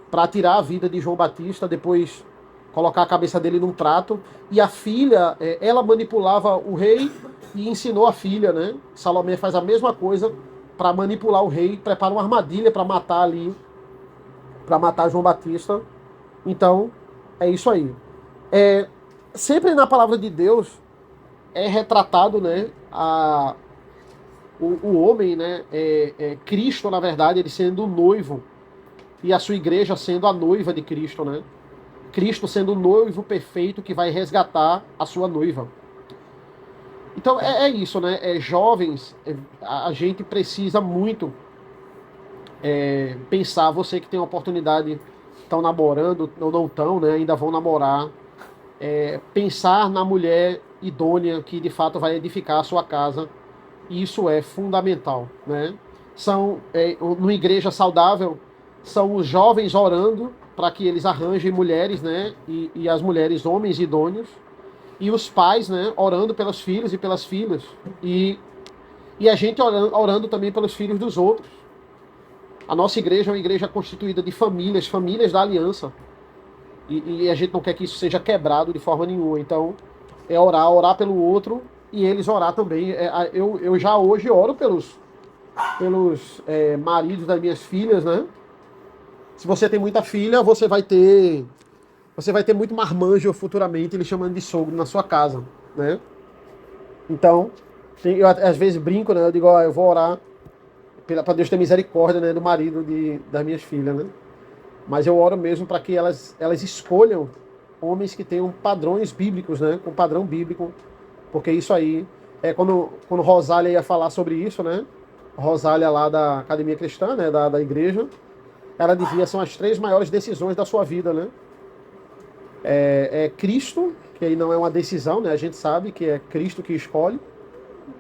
para tirar a vida de João Batista, depois colocar a cabeça dele num prato. E a filha, ela manipulava o rei e ensinou a filha, né? Salomé faz a mesma coisa para manipular o rei, prepara uma armadilha para matar ali, para matar João Batista. Então, é isso aí. Sempre na palavra de Deus é retratado, né, o homem, né, Cristo, na verdade, ele sendo o noivo e a sua igreja sendo a noiva de Cristo, né? Cristo sendo o noivo perfeito que vai resgatar a sua noiva. Então é isso, né? Jovens, a gente precisa muito pensar, você que tem a oportunidade, estão namorando ou não estão, né? Ainda vão namorar, pensar na mulher idônea que de fato vai edificar a sua casa. Isso é fundamental, né? Numa igreja saudável, são os jovens orando para que eles arranjem mulheres, né? E as mulheres, homens idôneos. E os pais, né? Orando pelos filhos e pelas filhas. E a gente orando também pelos filhos dos outros. A nossa igreja é uma igreja constituída de famílias da aliança. E a gente não quer que isso seja quebrado de forma nenhuma. Então, é orar pelo outro e eles orar também. Eu já hoje oro pelos maridos das minhas filhas, né? Se você tem muita filha, você vai ter muito marmanjo futuramente, ele chamando de sogro na sua casa, né? Então, eu às vezes brinco, né? Eu digo, eu vou orar para Deus ter misericórdia, né, do marido das minhas filhas, né? Mas eu oro mesmo para que elas escolham homens que tenham padrões bíblicos, né? Com padrão bíblico, porque isso aí quando Rosália ia falar sobre isso, né? Rosália lá da Academia Cristã, né? Da igreja, ela dizia, são as 3 maiores decisões da sua vida, né? Cristo, que aí não é uma decisão, né? A gente sabe que é Cristo que escolhe,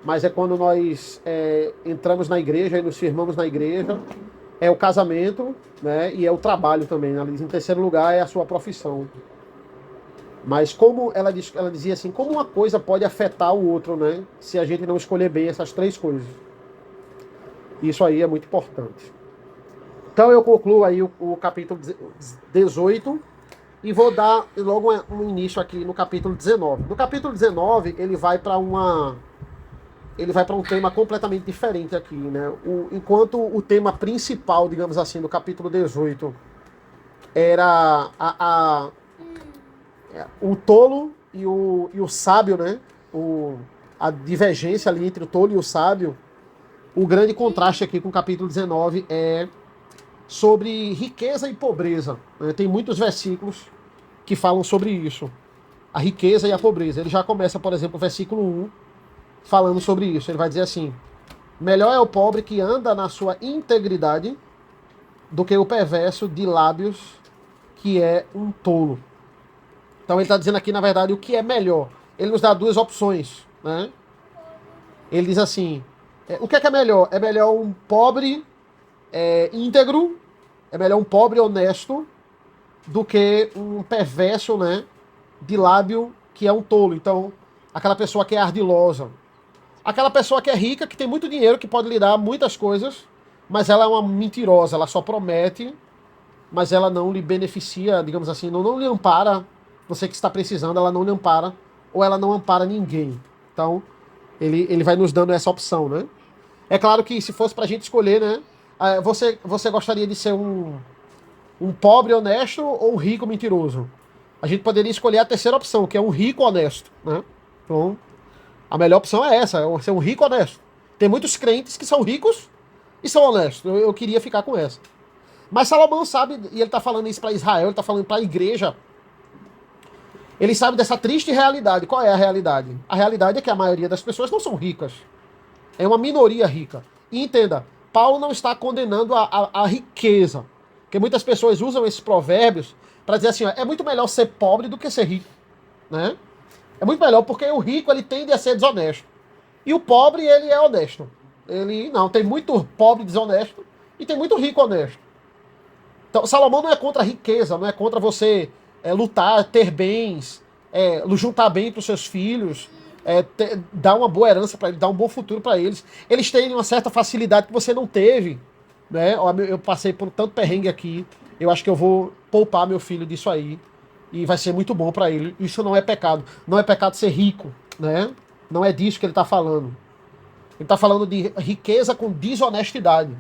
mas é quando nós entramos na igreja e nos firmamos na igreja, é o casamento, né? E é o trabalho também, né? Em terceiro lugar é a sua profissão. Mas como ela dizia assim, como uma coisa pode afetar o outro, né? Se a gente não escolher bem essas 3 coisas. Isso aí é muito importante. Então eu concluo aí o capítulo 18 e vou dar logo um início aqui no capítulo 19. No capítulo 19 ele vai para um tema completamente diferente aqui, né? Enquanto o tema principal, digamos assim, do capítulo 18 era o tolo e o sábio, né? A divergência ali entre o tolo e o sábio. O grande contraste aqui com o capítulo 19 é sobre riqueza e pobreza, né? Tem muitos versículos que falam sobre isso. A riqueza e a pobreza. Ele já começa, por exemplo, o versículo 1, falando sobre isso. Ele vai dizer assim: melhor é o pobre que anda na sua integridade do que o perverso de lábios, que é um tolo. Então ele está dizendo aqui, na verdade, o que é melhor. Ele nos dá 2 opções, né? Ele diz assim, o que é melhor? É melhor um pobre íntegro, é melhor um pobre honesto, do que um perverso, né, de lábio, que é um tolo. Então, aquela pessoa que é ardilosa. Aquela pessoa que é rica, que tem muito dinheiro, que pode lhe dar muitas coisas, mas ela é uma mentirosa, ela só promete, mas ela não lhe beneficia, digamos assim, não lhe ampara. Você que está precisando, ela não lhe ampara, ou ela não ampara ninguém. Então, ele vai nos dando essa opção, né? É claro que se fosse pra gente escolher, né? Você gostaria de ser um pobre honesto ou um rico mentiroso? A gente poderia escolher a terceira opção, que é um rico honesto, né? Então, a melhor opção é essa, é ser um rico honesto. Tem muitos crentes que são ricos e são honestos. Eu queria ficar com essa. Mas Salomão sabe, e ele está falando isso para Israel, ele está falando para a igreja. Ele sabe dessa triste realidade. Qual é a realidade? A realidade é que a maioria das pessoas não são ricas. É uma minoria rica. E entenda, Paulo não está condenando a riqueza. Porque muitas pessoas usam esses provérbios para dizer assim, ó, é muito melhor ser pobre do que ser rico. Né? É muito melhor porque o rico ele tende a ser desonesto. E o pobre ele é honesto. Ele não, tem muito pobre desonesto e tem muito rico honesto. Então, Salomão não é contra a riqueza, não é contra você lutar, ter bens, juntar bem para os seus filhos, dar uma boa herança para eles, dar um bom futuro para eles. Eles têm uma certa facilidade que você não teve. Né? Eu passei por tanto perrengue aqui, eu acho que eu vou poupar meu filho disso aí. E vai ser muito bom para ele. Isso não é pecado. Não é pecado ser rico. Né? Não é disso que ele está falando. Ele está falando de riqueza com desonestidade.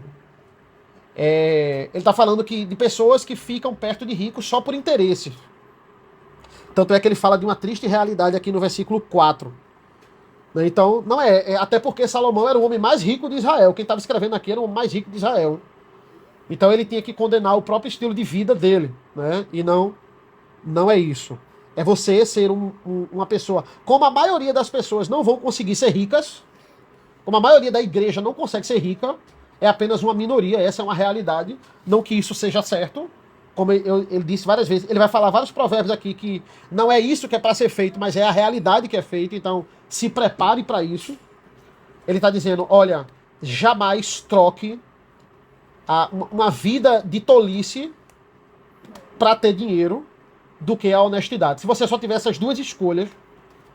Ele está falando de pessoas que ficam perto de ricos só por interesse. Tanto é que ele fala de uma triste realidade aqui no versículo 4. Então, não até porque Salomão era o homem mais rico de Israel. Quem estava escrevendo aqui era o homem mais rico de Israel. Então ele tinha que condenar o próprio estilo de vida dele. Né? E não é isso. É você ser uma pessoa... Como a maioria das pessoas não vão conseguir ser ricas, como a maioria da igreja não consegue ser rica, é apenas uma minoria, essa é uma realidade. Não que isso seja certo, como ele disse várias vezes, ele vai falar vários provérbios aqui que não é isso que é para ser feito, mas é a realidade que é feita, então se prepare para isso. Ele está dizendo, olha, jamais troque uma vida de tolice para ter dinheiro do que a honestidade. Se você só tiver essas duas escolhas,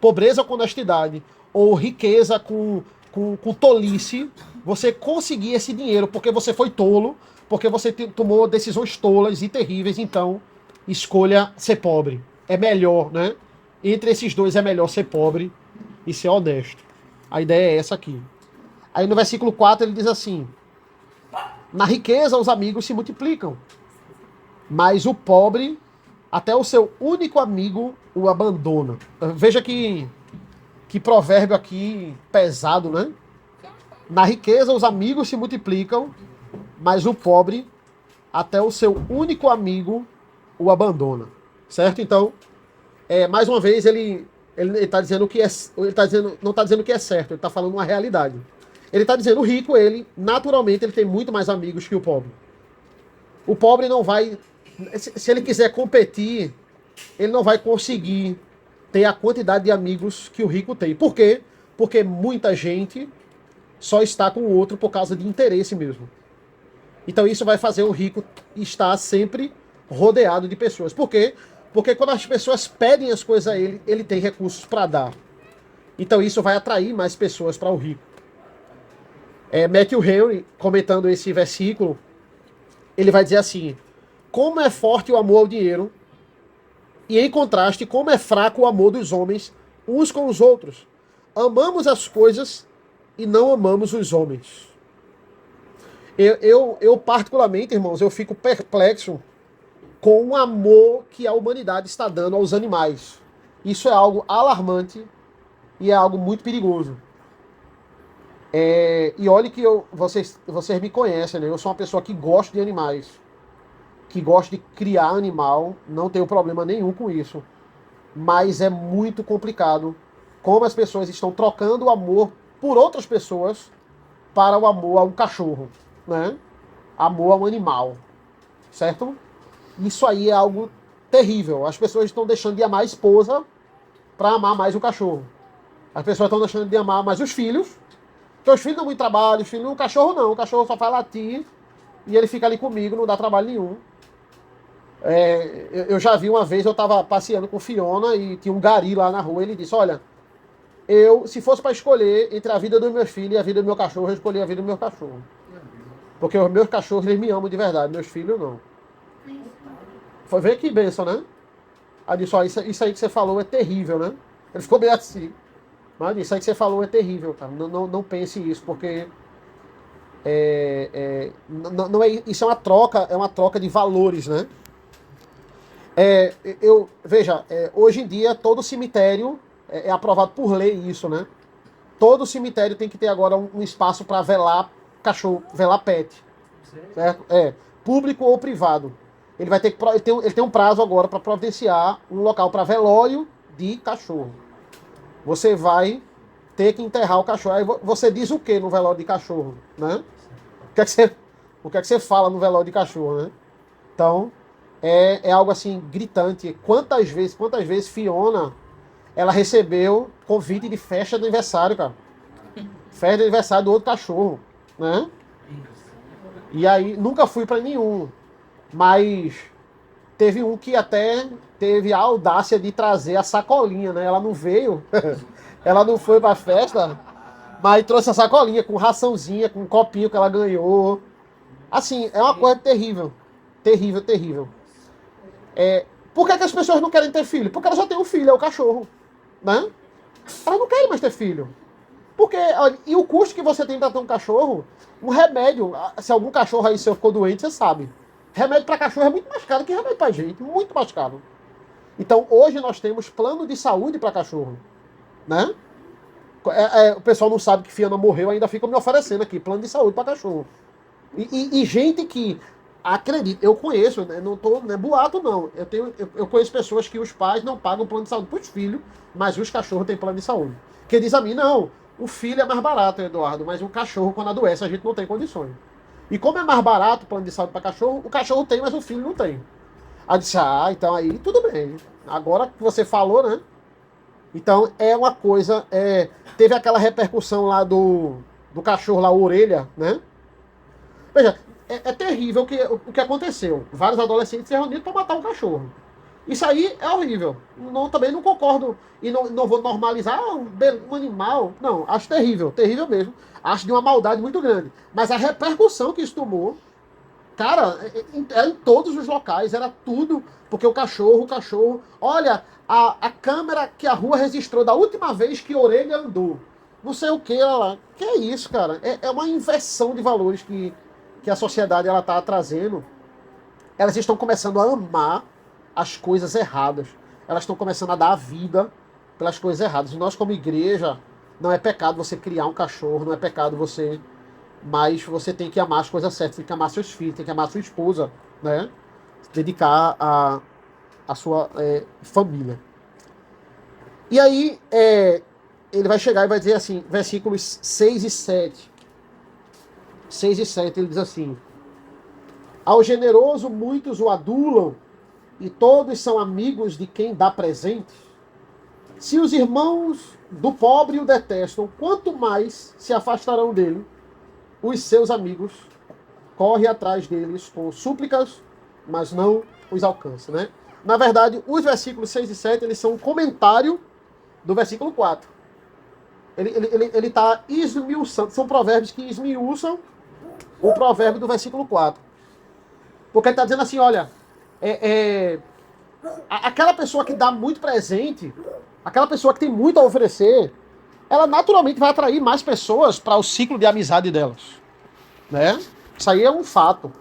pobreza com honestidade ou riqueza com tolice, você conseguir esse dinheiro porque você foi tolo, porque você tomou decisões tolas e terríveis, então escolha ser pobre. É melhor, né? Entre esses dois é melhor ser pobre e ser honesto. A ideia é essa aqui. Aí no versículo 4 ele diz assim, na riqueza os amigos se multiplicam, mas o pobre, até o seu único amigo, o abandona. Veja que provérbio aqui pesado, né? Na riqueza os amigos se multiplicam, mas o pobre, até o seu único amigo, o abandona. Certo? Então, mais uma vez, ele está dizendo que não está dizendo que é certo, ele está falando uma realidade. Ele está dizendo, o rico, naturalmente, ele tem muito mais amigos que o pobre. O pobre não vai, se ele quiser competir, ele não vai conseguir ter a quantidade de amigos que o rico tem. Por quê? Porque muita gente só está com o outro por causa de interesse mesmo. Então isso vai fazer o rico estar sempre rodeado de pessoas. Por quê? Porque quando as pessoas pedem as coisas a ele, ele tem recursos para dar. Então isso vai atrair mais pessoas para o rico. Matthew Henry, comentando esse versículo, ele vai dizer assim, como é forte o amor ao dinheiro, e em contraste, como é fraco o amor dos homens uns com os outros. Amamos as coisas e não amamos os homens. Eu particularmente, irmãos, eu fico perplexo com o amor que a humanidade está dando aos animais. Isso é algo alarmante e é algo muito perigoso. E olhe que vocês me conhecem, né? Eu sou uma pessoa que gosta de animais, que gosta de criar animal, não tenho problema nenhum com isso. Mas é muito complicado como as pessoas estão trocando o amor por outras pessoas para o amor a um cachorro, né? Amor a um animal, certo? Isso aí é algo terrível. As pessoas estão deixando de amar a esposa para amar mais o cachorro. As pessoas estão deixando de amar mais os filhos, porque os filhos dão muito trabalho, o cachorro não, o cachorro só faz latir e ele fica ali comigo, não dá trabalho nenhum. Eu já vi uma vez, eu estava passeando com Fiona e tinha um gari lá na rua, ele disse, olha, se fosse para escolher entre a vida do meu filho e a vida do meu cachorro, eu escolhi a vida do meu cachorro. Porque os meus cachorros, eles me amam de verdade, meus filhos não. Foi ver que bênção, né? Aí disse, ó, isso aí que você falou é terrível, né? Ele ficou bem assim. Mas isso aí que você falou é terrível, cara. Não pense isso, porque isso é uma troca de valores, né? Veja, hoje em dia todo cemitério é aprovado por lei isso, né? Todo cemitério tem que ter agora um espaço para velar cachorro, velar pet. Certo? Público ou privado. Ele vai ter que ele tem um prazo agora para providenciar um local para velório de cachorro. Você vai ter que enterrar o cachorro. Aí você diz o que no velório de cachorro, né? O que é que você fala no velório de cachorro, né? Então, é algo assim gritante. Quantas vezes Fiona, ela recebeu convite de festa de aniversário, cara. Festa de aniversário do outro cachorro, né? E aí, nunca fui pra nenhum. Mas teve um que até teve a audácia de trazer a sacolinha, né? Ela não veio, ela não foi pra festa, mas trouxe a sacolinha com raçãozinha, com um copinho que ela ganhou. Assim, é uma coisa terrível. Terrível, terrível. Por que as pessoas não querem ter filho? Porque elas já têm um filho, é o cachorro, né? Elas não querem mais ter filho. Porque, olha, e o custo que você tem para ter um cachorro, um remédio, se algum cachorro aí seu ficou doente, você sabe. Remédio para cachorro é muito mais caro que remédio para gente, muito mais caro. Então, hoje nós temos plano de saúde para cachorro, né? O pessoal não sabe que Fiona morreu, ainda fica me oferecendo aqui, plano de saúde para cachorro. E gente que acredita, eu conheço, né, não é boato não, eu conheço pessoas que os pais não pagam plano de saúde para os filhos, mas os cachorros têm plano de saúde. Que diz a mim, não, o filho é mais barato, Eduardo, mas o cachorro quando adoece a gente não tem condições. E como é mais barato o plano de saúde para cachorro, o cachorro tem, mas o filho não tem. Aí eu disse, então aí tudo bem, agora que você falou, né? Então é uma coisa, teve aquela repercussão lá do cachorro lá, Orelha, né? Veja, é terrível o que aconteceu. Vários adolescentes se reuniram para matar um cachorro. Isso aí é horrível. Também não concordo e não vou normalizar um animal. Não, acho terrível, terrível mesmo. Acho de uma maldade muito grande. Mas a repercussão que isso tomou, cara, era em todos os locais, era tudo. Porque o cachorro. Olha, a câmera que a rua registrou da última vez que Orelha andou. Não sei o que lá. Que é isso, cara? É uma inversão de valores que a sociedade ela está trazendo. Elas estão começando a amar as coisas erradas. Elas estão começando a dar a vida pelas coisas erradas. E nós, como igreja, não é pecado você criar um cachorro, não é pecado você... Mas você tem que amar as coisas certas, tem que amar seus filhos, tem que amar sua esposa, né? Se dedicar a sua família. E aí, ele vai chegar e vai dizer assim, versículos 6 e 7. 6 e 7, ele diz assim: ao generoso muitos o adulam, e todos são amigos de quem dá presentes. Se os irmãos do pobre o detestam, quanto mais se afastarão dele os seus amigos. Corre atrás deles com súplicas, mas não os alcança, né? Na verdade, os versículos 6 e 7, eles são um comentário do versículo 4. Ele está esmiuçando, são provérbios que esmiuçam o provérbio do versículo 4. Porque ele está dizendo assim, olha, aquela pessoa que dá muito presente, aquela pessoa que tem muito a oferecer, ela naturalmente vai atrair mais pessoas para o ciclo de amizade delas, né? Isso aí é um fato.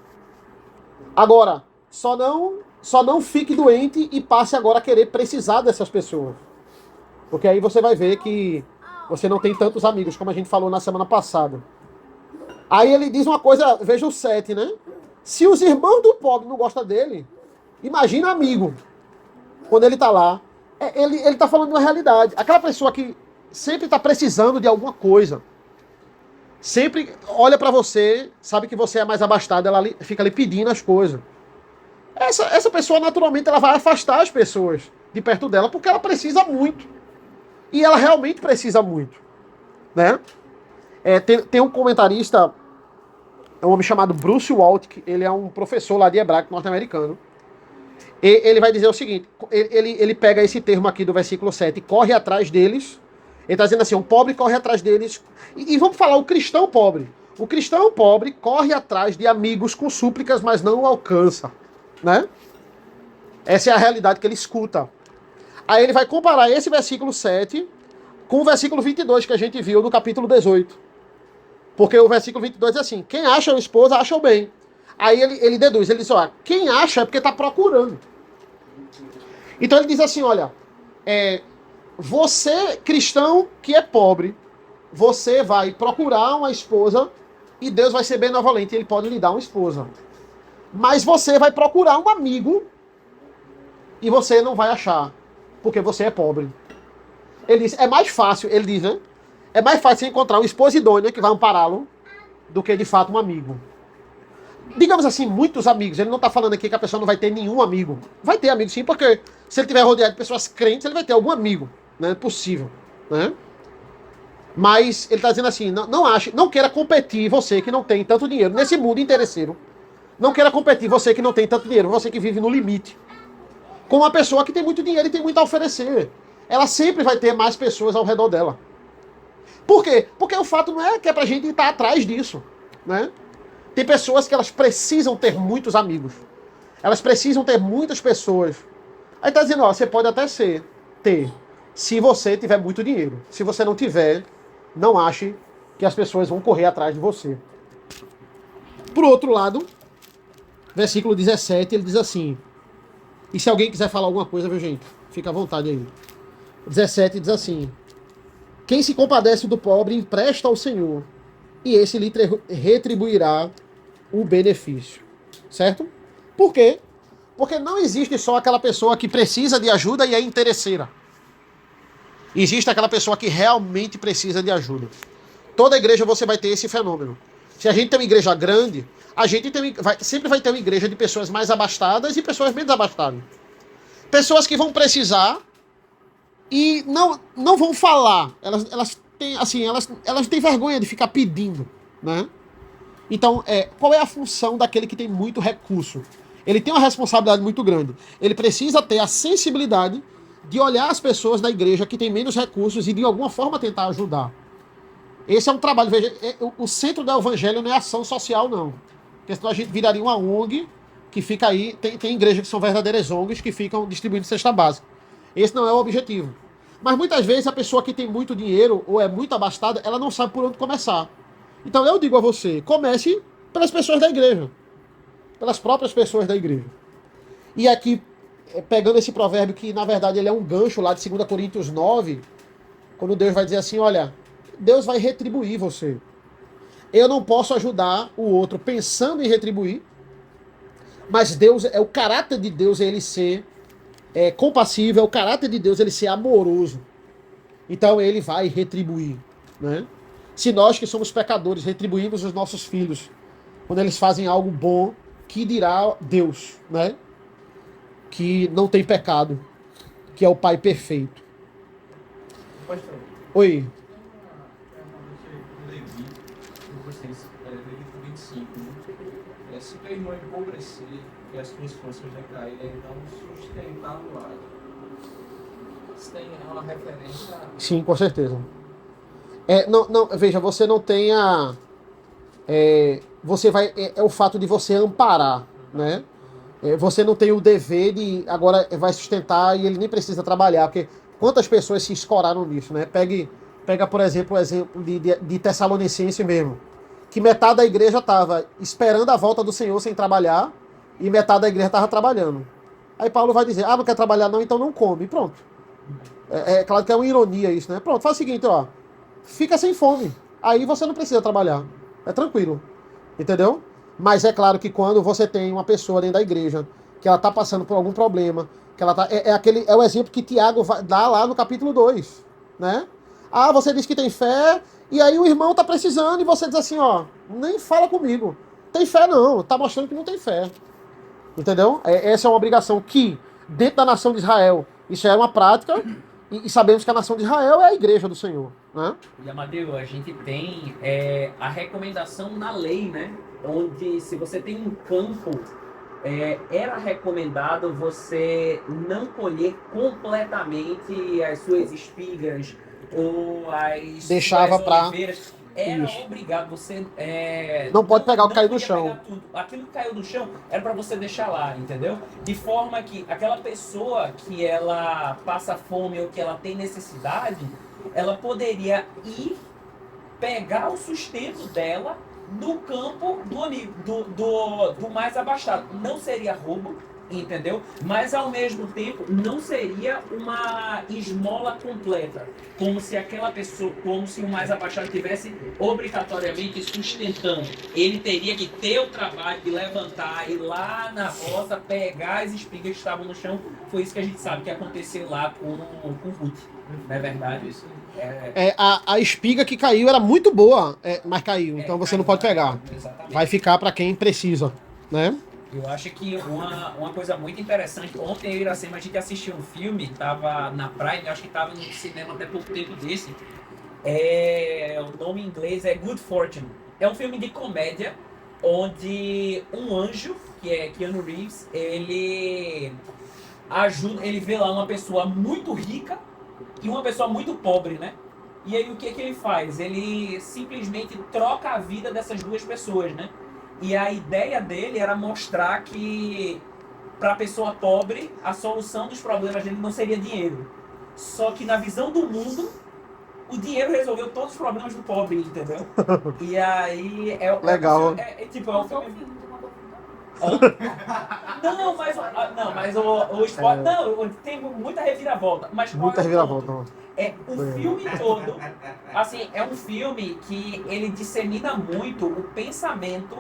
Agora, só não fique doente e passe agora a querer precisar dessas pessoas. Porque aí você vai ver que você não tem tantos amigos, como a gente falou na semana passada. Aí ele diz uma coisa, veja o 7, né? Se os irmãos do pobre não gostam dele, imagina amigo. Quando ele está lá, ele está falando de uma realidade. Aquela pessoa que sempre está precisando de alguma coisa, sempre olha para você, sabe que você é mais abastado, ela fica ali pedindo as coisas. Essa pessoa, naturalmente, ela vai afastar as pessoas de perto dela, porque ela precisa muito. E ela realmente precisa muito, né? Tem um comentarista, um homem chamado Bruce Waltke, ele é um professor lá de hebraico norte-americano. Ele vai dizer o seguinte, ele pega esse termo aqui do versículo 7, corre atrás deles. Ele está dizendo assim, o pobre corre atrás deles. E vamos falar, o cristão pobre. O cristão pobre corre atrás de amigos com súplicas, mas não o alcança, né? Essa é a realidade que ele escuta. Aí ele vai comparar esse versículo 7 com o versículo 22 que a gente viu no capítulo 18. Porque o versículo 22 diz assim, quem acha a esposa, acha o bem. Aí ele deduz, ele diz, olha, quem acha é porque está procurando. Então ele diz assim, olha, você, cristão que é pobre, você vai procurar uma esposa e Deus vai ser benevolente e ele pode lhe dar uma esposa. Mas você vai procurar um amigo e você não vai achar. porque você é pobre. Ele diz, é mais fácil, ele diz, né? É mais fácil encontrar um esposo idôneo que vai ampará-lo do que, de fato, um amigo. Digamos assim, muitos amigos. Ele não está falando aqui que a pessoa não vai ter nenhum amigo. Vai ter amigo sim, porque se ele estiver rodeado de pessoas crentes, ele vai ter algum amigo. Né? É possível. Né? Mas ele está dizendo assim, não queira competir você que não tem tanto dinheiro. Nesse mundo interesseiro. Não queira competir você que não tem tanto dinheiro. Você que vive no limite. Com uma pessoa que tem muito dinheiro e tem muito a oferecer. Ela sempre vai ter mais pessoas ao redor dela. Por quê? Porque o fato não é que é pra gente estar atrás disso, né? Tem pessoas que elas precisam ter muitos amigos. Elas precisam ter muitas pessoas. Aí tá dizendo, ó, você pode até ter, se você tiver muito dinheiro. Se você não tiver, não ache que as pessoas vão correr atrás de você. Por outro lado, versículo 17, ele diz assim, e se alguém quiser falar alguma coisa, viu, gente? Fica à vontade aí. 17 diz assim, quem se compadece do pobre empresta ao Senhor, e esse lhe retribuirá o benefício. Certo? Por quê? Porque não existe só aquela pessoa que precisa de ajuda e é interesseira. Existe aquela pessoa que realmente precisa de ajuda. Toda igreja você vai ter esse fenômeno. Se a gente tem uma igreja grande, a gente sempre vai ter uma igreja de pessoas mais abastadas e pessoas menos abastadas. Pessoas que vão precisar e não vão falar. Elas têm vergonha de ficar pedindo, né? Então, qual é a função daquele que tem muito recurso? Ele tem uma responsabilidade muito grande. Ele precisa ter a sensibilidade de olhar as pessoas da igreja que têm menos recursos e de alguma forma tentar ajudar. Esse é um trabalho. Veja, o centro do evangelho não é ação social, não. Porque senão a gente viraria uma ONG que fica aí. Tem igrejas que são verdadeiras ONGs que ficam distribuindo cesta básica. Esse não é o objetivo. Mas muitas vezes a pessoa que tem muito dinheiro ou é muito abastada, ela não sabe por onde começar. Então eu digo a você, comece pelas pessoas da igreja. Pelas próprias pessoas da igreja. E aqui, pegando esse provérbio que na verdade ele é um gancho lá de 2 Coríntios 9, quando Deus vai dizer assim, olha, Deus vai retribuir você. Eu não posso ajudar o outro pensando em retribuir, mas Deus, o caráter de Deus é ele ser compassivo, é o caráter de Deus ele ser amoroso. Então ele vai retribuir, né? Se nós que somos pecadores retribuímos os nossos filhos quando eles fazem algo bom, que dirá Deus, né? Que não tem pecado, que é o Pai perfeito. Pastor, Oi. Levítico 25, né? Se teu irmão empobrecer e as tuas forças decaírem, então sustentá-lo. Isso tem uma referência. Sim, com certeza. Veja, você não tem a. Você vai. É o fato de você amparar, né? Você não tem o dever de. Agora vai sustentar e ele nem precisa trabalhar, porque quantas pessoas se escoraram nisso, né? Pega, por exemplo, o exemplo de Tessalonicense mesmo. Que metade da igreja estava esperando a volta do Senhor sem trabalhar e metade da igreja estava trabalhando. Aí Paulo vai dizer, não quer trabalhar não, então não come. Pronto. Claro que é uma ironia isso, né? Pronto, faz o seguinte, ó. Fica sem fome. Aí você não precisa trabalhar. É tranquilo. Entendeu? Mas é claro que quando você tem uma pessoa dentro da igreja que ela está passando por algum problema, que ela tá, é o exemplo que Tiago dá lá no capítulo 2, né? Você diz que tem fé, e aí o irmão está precisando, e você diz assim, ó, nem fala comigo. Tem fé não, tá mostrando que não tem fé. Entendeu? Essa é uma obrigação que, dentro da nação de Israel, isso é uma prática, e sabemos que a nação de Israel é a igreja do Senhor, né? E Amadeu, a gente tem a recomendação na lei, né? Onde se você tem um campo, era recomendado você não colher completamente as suas espigas ou as deixava para oliveiras. Era obrigado, você... não pode pegar o que caiu no chão. Aquilo que caiu no chão era para você deixar lá, entendeu? De forma que aquela pessoa que ela passa fome ou que ela tem necessidade, ela poderia ir pegar o sustento dela no campo do mais abastado. Não seria roubo, entendeu? Mas ao mesmo tempo não seria uma esmola completa, como se aquela pessoa, como se o mais abaixado tivesse obrigatoriamente sustentando. Ele teria que ter o trabalho de levantar, ir lá na roça, pegar as espigas que estavam no chão. Foi isso que a gente sabe que aconteceu lá com Ruth, não é verdade? Isso. A espiga que caiu era muito boa, mas caiu, então você não pode pegar. Exatamente. Vai ficar para quem precisa, né? Eu acho que uma coisa muito interessante, ontem eu e Iracema, a gente assistiu um filme, tava na Prime, acho que tava no cinema até pouco tempo desse. O nome em inglês é Good Fortune. É um filme de comédia, onde um anjo, que é Keanu Reeves, ele vê lá uma pessoa muito rica e uma pessoa muito pobre, né? E aí o que ele faz? Ele simplesmente troca a vida dessas duas pessoas, né? E a ideia dele era mostrar que para a pessoa pobre a solução dos problemas dele não seria dinheiro. Só que na visão do mundo, o dinheiro resolveu todos os problemas do pobre, entendeu? E aí Legal. Tipo, é um filme. Mas o spoiler. Não, tem muita reviravolta. Mas Muita reviravolta. O filme todo, assim, é um filme que ele dissemina muito o pensamento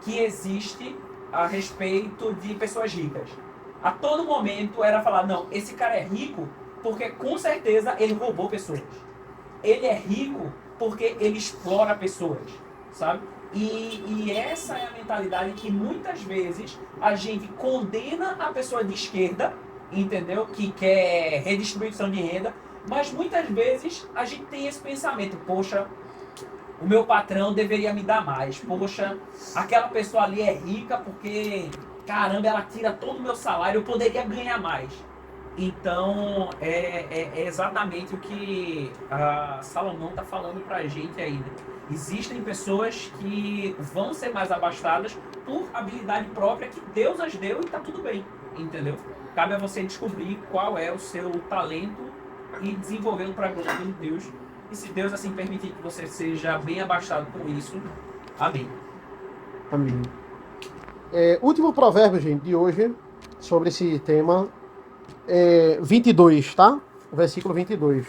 que existe a respeito de pessoas ricas. A todo momento era falar, não, esse cara é rico porque com certeza ele roubou pessoas. Ele é rico porque ele explora pessoas, sabe? E essa é a mentalidade que muitas vezes a gente condena a pessoa de esquerda, entendeu? Que quer redistribuição de renda, mas muitas vezes a gente tem esse pensamento, poxa, o meu patrão deveria me dar mais, poxa, aquela pessoa ali é rica porque, caramba, ela tira todo o meu salário, eu poderia ganhar mais. Então, é exatamente o que a Salomão está falando pra gente aí, né? Existem pessoas que vão ser mais abastadas por habilidade própria que Deus as deu e tá tudo bem, entendeu? Cabe a você descobrir qual é o seu talento e desenvolvê-lo para a glória de Deus. E se Deus assim permitir que você seja bem abastado com isso, amém. Amém. Último provérbio, gente, de hoje, sobre esse tema, 22, tá? O versículo 22.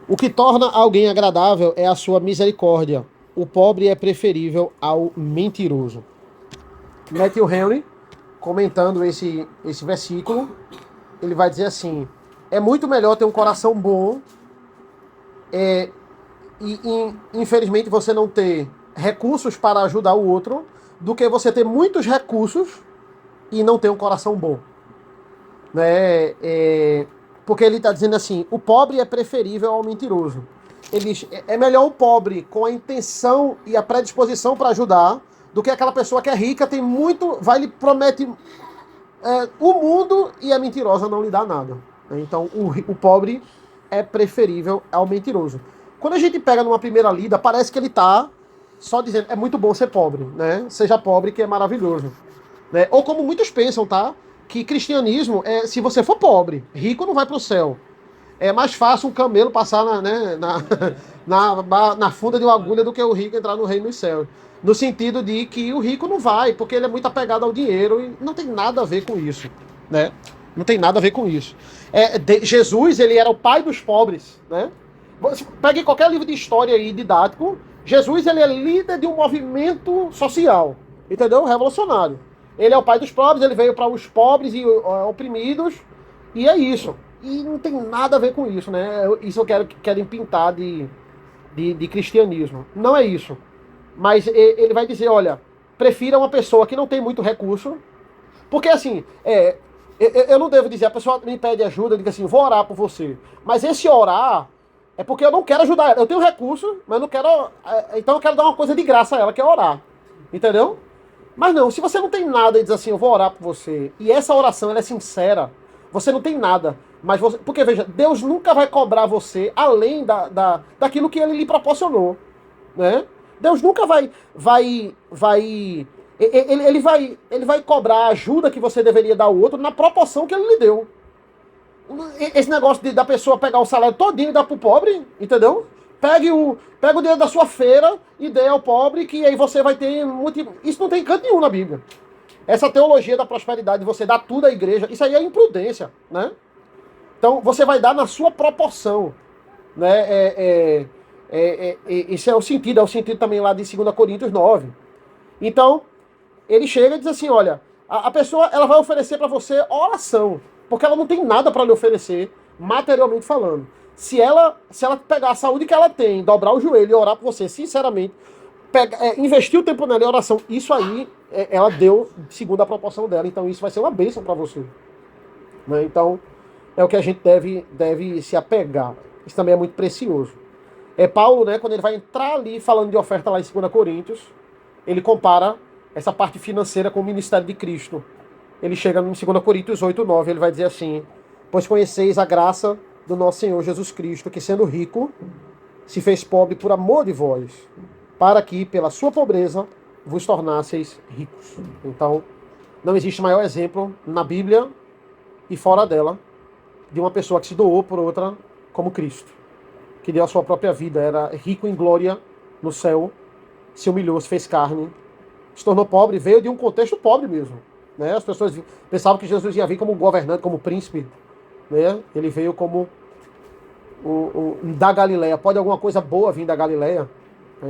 O que torna alguém agradável é a sua misericórdia. O pobre é preferível ao mentiroso. Matthew Henry, comentando esse versículo, ele vai dizer assim: é muito melhor ter um coração bom e infelizmente você não ter recursos para ajudar o outro, do que você ter muitos recursos e não ter um coração bom. Né? Porque ele está dizendo assim, o pobre é preferível ao mentiroso. Ele diz, é melhor o pobre com a intenção e a predisposição para ajudar, do que aquela pessoa que é rica, tem muito, lhe promete o mundo e a mentirosa não lhe dá nada. Então o pobre é preferível ao mentiroso. Quando a gente pega numa primeira lida, parece que ele está só dizendo, é muito bom ser pobre, né? Seja pobre que é maravilhoso. Né? Ou como muitos pensam, tá? Que cristianismo se você for pobre, rico não vai para o céu. É mais fácil um camelo passar na funda de uma agulha do que o rico entrar no reino dos céus. No sentido de que o rico não vai, porque ele é muito apegado ao dinheiro e não tem nada a ver com isso. Né? Não tem nada a ver com isso. Jesus, ele era o pai dos pobres. Né? Pegue qualquer livro de história aí didático, Jesus ele é líder de um movimento social. Entendeu? Revolucionário. Ele é o pai dos pobres, ele veio para os pobres e oprimidos, e é isso. E não tem nada a ver com isso, né? Isso eu quero pintar de cristianismo. Não é isso. Mas ele vai dizer, olha, prefira uma pessoa que não tem muito recurso, porque assim, eu não devo dizer, a pessoa me pede ajuda, eu digo assim, vou orar por você. Mas esse orar é porque eu não quero ajudar ela. Eu tenho recurso, mas não quero. Então eu quero dar uma coisa de graça a ela, que é orar. Entendeu? Mas não, se você não tem nada e diz assim, eu vou orar por você, e essa oração ela é sincera, você não tem nada, mas você, porque veja, Deus nunca vai cobrar você além daquilo que ele lhe proporcionou, né? Deus nunca ele vai cobrar a ajuda que você deveria dar ao outro na proporção que ele lhe deu. Esse negócio da pessoa pegar o salário todinho e dar pro pobre, entendeu? Pegue o dinheiro da sua feira e dê ao pobre, que aí você vai ter... Isso não tem canto nenhum na Bíblia. Essa teologia da prosperidade, você dá tudo à igreja, isso aí é imprudência, né? Então, você vai dar na sua proporção, né? Esse é o sentido também lá de 2 Coríntios 9. Então, ele chega e diz assim, olha, a pessoa ela vai oferecer para você oração, porque ela não tem nada para lhe oferecer, materialmente falando. Se ela pegar a saúde que ela tem, dobrar o joelho e orar por você, sinceramente, investir o tempo nela em oração, isso aí ela deu segundo a proporção dela, então isso vai ser uma bênção para você. Né? Então, é o que a gente deve se apegar. Isso também é muito precioso. Paulo, né, quando ele vai entrar ali falando de oferta lá em 2 Coríntios, ele compara essa parte financeira com o ministério de Cristo. Ele chega em 2 Coríntios 8:9, ele vai dizer assim, pois conheceis a graça do nosso Senhor Jesus Cristo, que sendo rico, se fez pobre por amor de vós, para que, pela sua pobreza, vos tornasseis ricos. Então, não existe maior exemplo na Bíblia e fora dela de uma pessoa que se doou por outra como Cristo, que deu a sua própria vida, era rico em glória no céu, se humilhou, se fez carne, se tornou pobre, veio de um contexto pobre mesmo. Né? As pessoas pensavam que Jesus ia vir como governante, como príncipe. Né? Ele veio como da Galileia. Pode alguma coisa boa vir da Galileia?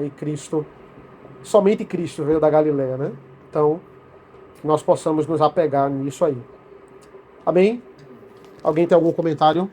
E Cristo, somente Cristo veio da Galileia. Né? Então, que nós possamos nos apegar nisso aí. Amém? Alguém tem algum comentário?